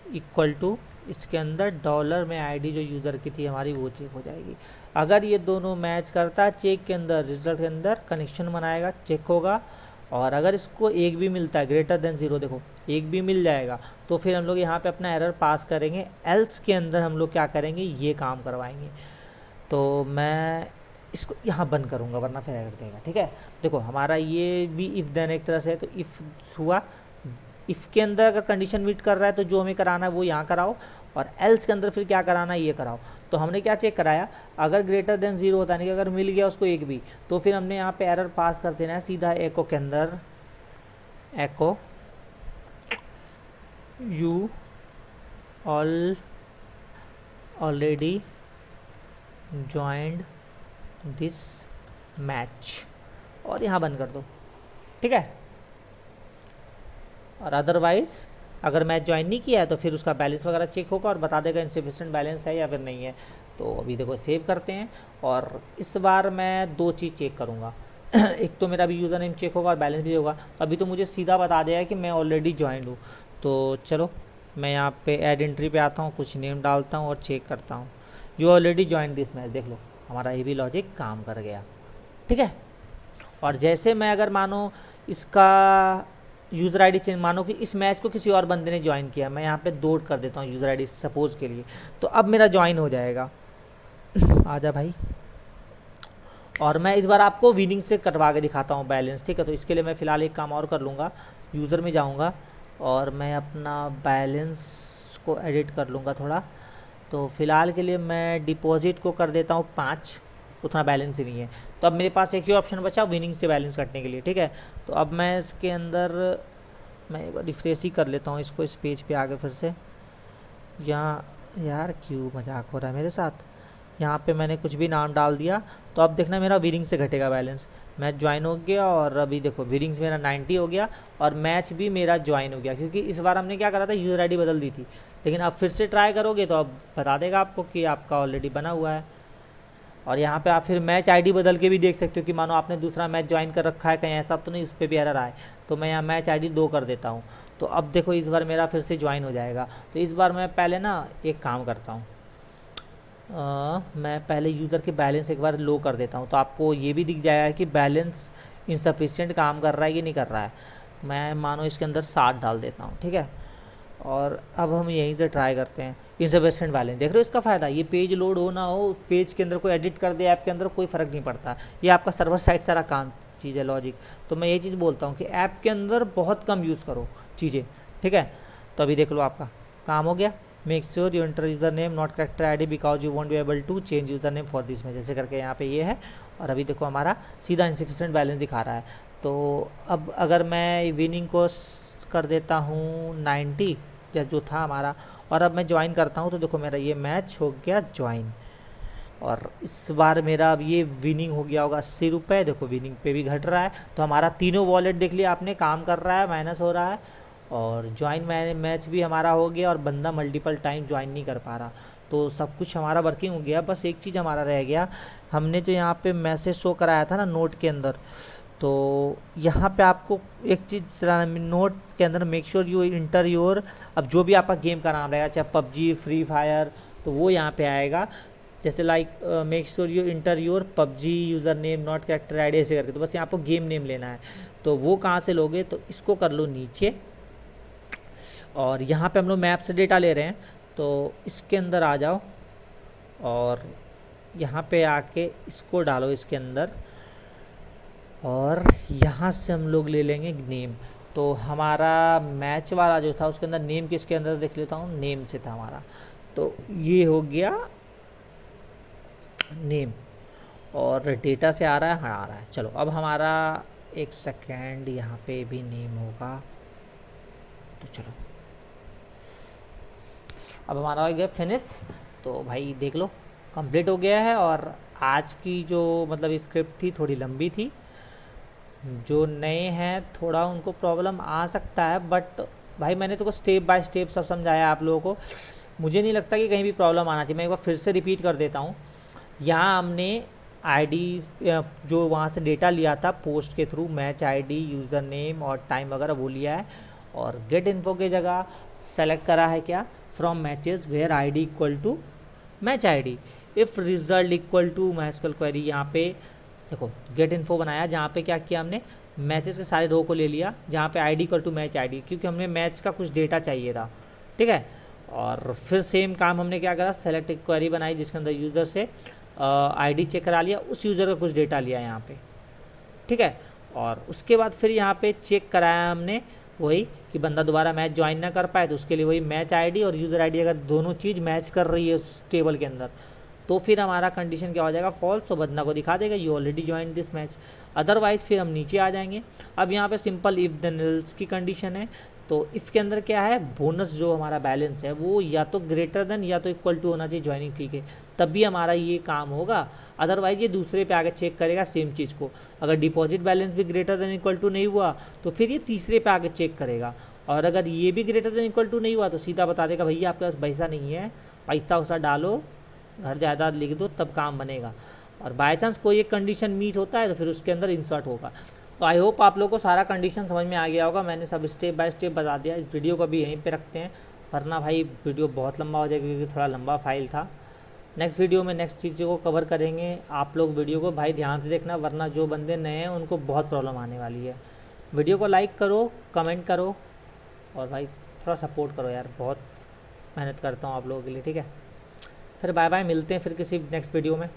इक्वल टू, इसके अंदर डॉलर में आईडी जो यूज़र की थी हमारी वो चेक हो जाएगी। अगर ये दोनों मैच करता है, चेक के अंदर रिजल्ट के अंदर कनेक्शन बनाएगा, चेक होगा। और अगर इसको एक भी मिलता है ग्रेटर देन 0, देखो एक भी मिल जाएगा, तो फिर हम लोग यहाँ पे अपना एरर पास करेंगे। एल्स के अंदर हम लोग क्या करेंगे, ये काम करवाएंगे। तो मैं इसको यहाँ बंद करूँगा वरना फिर एरर देगा। ठीक है, देखो हमारा ये भी इफ़ देन एक तरह से है, तो इफ़ हुआ, इफ़ के अंदर अगर कंडीशन मीट कर रहा है तो जो हमें कराना है वो यहाँ कराओ, और एल्स के अंदर फिर क्या कराना है ये कराओ। तो हमने क्या चेक कराया, अगर ग्रेटर देन 0 होता नहीं कि अगर मिल गया उसको एक भी, तो फिर हमने यहाँ पे एरर पास कर देना है सीधा एको के अंदर, एको you already joined this match, और यहाँ बंद कर दो, ठीक है। और अदरवाइज़ अगर मैच ज्वाइन नहीं किया है तो फिर उसका बैलेंस वगैरह चेक होगा और बता देगा इनसफिशिएंट बैलेंस है या फिर नहीं है। तो अभी देखो सेव करते हैं, और इस बार मैं 2 चीज़ चेक करूँगा एक तो मेरा भी यूज़र नेम चेक होगा और बैलेंस भी होगा। अभी तो मुझे सीधा बता दिया है कि मैं ऑलरेडी ज्वाइंड हूँ। तो चलो मैं यहाँ पे ऐड एंट्री पे आता हूँ, कुछ नेम डालता हूँ और चेक करता हूँ, you already join this match. देख लो हमारा ये भी लॉजिक काम कर गया, ठीक है। और जैसे मैं अगर मानो इसका यूज़र आईडी चेंज, मानो कि इस मैच को किसी और बंदे ने ज्वाइन किया, मैं यहाँ पे 2 कर देता हूँ यूज़र आईडी सपोज के लिए, तो अब मेरा ज्वाइन हो जाएगा। आजा भाई। और मैं इस बार आपको विनिंग से कटवा के दिखाता हूँ बैलेंस, ठीक है। तो इसके लिए मैं फ़िलहाल एक काम और कर लूँगा, यूज़र में जाऊँगा और मैं अपना बैलेंस को एडिट कर लूँगा थोड़ा। तो फ़िलहाल के लिए मैं डिपॉजिट को कर देता हूँ 5, उतना बैलेंस ही नहीं है। तो अब मेरे पास एक ही ऑप्शन बचा विनिंग से बैलेंस कटने के लिए, ठीक है। तो अब मैं इसके अंदर मैं एक बार रिफ्रेश ही कर लेता हूँ इसको, इस पेज पे आगे फिर से। यहाँ यार क्यों मजाक हो रहा है मेरे साथ, यहाँ पे मैंने कुछ भी नाम डाल दिया, तो अब देखना मेरा विनिंग से घटेगा बैलेंस। मैच ज्वाइन हो गया और अभी देखो विनिंग्स मेरा 90 हो गया और मैच भी मेरा ज्वाइन हो गया, क्योंकि इस बार हमने क्या करा था, यूज़र आईडी बदल दी थी। लेकिन अब फिर से ट्राई करोगे तो अब बता देगा आपको कि आपका ऑलरेडी बना हुआ है। और यहाँ पे आप फिर मैच आईडी बदल के भी देख सकते हो कि मानो आपने दूसरा मैच ज्वाइन कर रखा है, कहीं ऐसा तो नहीं इस पर भी एरर आए। तो मैं यहाँ मैच आईडी 2 कर देता हूँ। तो अब देखो इस बार मेरा फिर से ज्वाइन हो जाएगा। तो इस बार मैं पहले ना एक काम करता हूँ, मैं पहले यूज़र के बैलेंस एक बार लो कर देता हूँ, तो आपको ये भी दिख जाएगा कि बैलेंस इनसफिशिएंट काम कर रहा है कि नहीं कर रहा है। मैं मानो इसके अंदर 60 डाल देता हूँ, ठीक है। और अब हम यहीं से ट्राई करते हैं इनसफिशिएंट बैलेंस। देख रहे हो इसका फ़ायदा, ये पेज लोड हो ना हो, पेज के अंदर कोई एडिट कर दे ऐप के अंदर, कोई फ़र्क नहीं पड़ता। ये आपका सर्वर साइड सारा काम चीज़ है, लॉजिक। तो मैं ये चीज़ बोलता हूँ कि ऐप के अंदर बहुत कम यूज़ करो चीज़ें, ठीक है। तो अभी देख लो आपका काम हो गया। Make sure you enter username not character ID because you won't be able to change username for this में, जैसे करके यहाँ पे ये है। और अभी देखो हमारा सीधा इनसफिशिएंट बैलेंस दिखा रहा है। तो अब अगर मैं विनिंग को कर देता हूँ 90 या जो था हमारा, और अब मैं ज्वाइन करता हूँ, तो देखो मेरा ये मैच हो गया ज्वाइन। और इस बार मेरा अब ये विनिंग हो गया होगा 80 रुपये। देखो विनिंग पे भी घट रहा है। तो हमारा तीनों वॉलेट देख लिया आपने, काम कर रहा है, माइनस हो रहा है, और ज्वाइन मैच भी हमारा हो गया, और बंदा मल्टीपल टाइम ज्वाइन नहीं कर पा रहा। तो सब कुछ हमारा वर्किंग हो गया। बस एक चीज़ हमारा रह गया, हमने जो यहाँ पे मैसेज शो कराया था ना नोट के अंदर, तो यहाँ पे आपको एक चीज़ नोट के अंदर make sure you inter your, अब जो भी आपका गेम का नाम रहेगा, चाहे पबजी, फ्री फायर, तो वो यहाँ पे आएगा। जैसे like make sure you inter your PUBG user name not character ID, ऐसे करके। तो बस यहाँ आपको गेम नेम लेना है। तो वो कहाँ से लोगे, तो इसको कर लो नीचे, और यहाँ पे हम लोग मैप से डेटा ले रहे हैं, तो इसके अंदर आ जाओ और यहाँ पे आके इसको डालो इसके अंदर, और यहाँ से हम लोग ले लेंगे नेम। तो हमारा मैच वाला जो था उसके अंदर नेम किसके अंदर देख लेता हूँ, नेम से था हमारा। तो ये हो गया नेम, और डेटा से आ रहा है, हाँ आ रहा है। चलो अब हमारा एक सेकेंड यहाँ पे भी नेम होगा, तो चलो अब हमारा हो गया फिनिश। तो भाई देख लो कंप्लीट हो गया है। और आज की जो मतलब स्क्रिप्ट थी थोड़ी लंबी थी, जो नए हैं थोड़ा उनको प्रॉब्लम आ सकता है, बट भाई मैंने तो स्टेप बाय स्टेप सब समझाया आप लोगों को, मुझे नहीं लगता कि कहीं भी प्रॉब्लम आना चाहिए। मैं एक बार फिर से रिपीट कर देता हूँ। यहाँ हमने आईडी जो वहाँ से डेटा लिया था पोस्ट के through, match ID, user name और टाइम वगैरह वो लिया है, और गेट इन्फो की जगह सेलेक्ट करा है क्या, from matches where ID equal to match ID if result equal to MySQL query. यहाँ पे देखो गेट इन्फो बनाया, जहाँ पे क्या किया हमने, मैचेस के सारे रो को ले लिया, जहाँ पे ID equal to match ID, क्योंकि हमने मैच का कुछ डेटा चाहिए था, ठीक है। और फिर सेम काम हमने क्या करा, सेलेक्ट एक क्वेरी बनाई जिसके अंदर यूज़र से आईडी चेक करा लिया, उस यूज़र का कुछ डेटा लिया यहाँ पे, ठीक है। और उसके बाद फिर यहाँ पे चेक कराया हमने वही कि बंदा दोबारा मैच ज्वाइन ना कर पाए, तो उसके लिए वही मैच आईडी और यूज़र आईडी अगर दोनों चीज़ मैच कर रही है उस टेबल के अंदर, तो फिर हमारा कंडीशन क्या हो जाएगा, फॉल्स। तो बंदा को दिखा देगा you already join this match. Otherwise फिर हम नीचे आ जाएंगे। अब यहाँ पे सिंपल इफ़ देन एल्स की कंडीशन है। तो इफ़ के अंदर क्या है, बोनस जो हमारा बैलेंस है वो या तो ग्रेटर देन या तो इक्वल टू होना चाहिए ज्वाइनिंग फ़ी के, तब भी हमारा ये काम होगा। अदरवाइज़ ये दूसरे पे आगे चेक करेगा सेम चीज़ को। अगर डिपॉजिट बैलेंस भी ग्रेटर देन इक्वल टू नहीं हुआ तो फिर ये तीसरे पे आगे चेक करेगा, और अगर ये भी ग्रेटर देन इक्वल टू नहीं हुआ तो सीधा बता देगा भैया आपके पास पैसा नहीं है, पैसा वैसा डालो, घर जायदाद लिख दो, तब काम बनेगा। और बाय चांस कोई एक कंडीशन मीट होता है तो फिर उसके अंदर इंसर्ट होगा। तो आई होप आप लोगों को सारा कंडीशन समझ में आ गया होगा। मैंने सब स्टेप बाय स्टेप बता दिया। इस वीडियो को भी यहीं पे रखते हैं, वरना भाई वीडियो बहुत लंबा हो जाएगा क्योंकि थोड़ा लंबा फाइल था। नेक्स्ट वीडियो में नेक्स्ट चीज़ों को कवर करेंगे। आप लोग वीडियो को भाई ध्यान से देखना, वरना जो बंदे नए हैं उनको बहुत प्रॉब्लम आने वाली है। वीडियो को लाइक करो, कमेंट करो, और भाई थोड़ा सपोर्ट करो यार, बहुत मेहनत करता हूँ आप लोगों के लिए, ठीक है। फिर बाय बाय, मिलते हैं फिर किसी नेक्स्ट वीडियो में।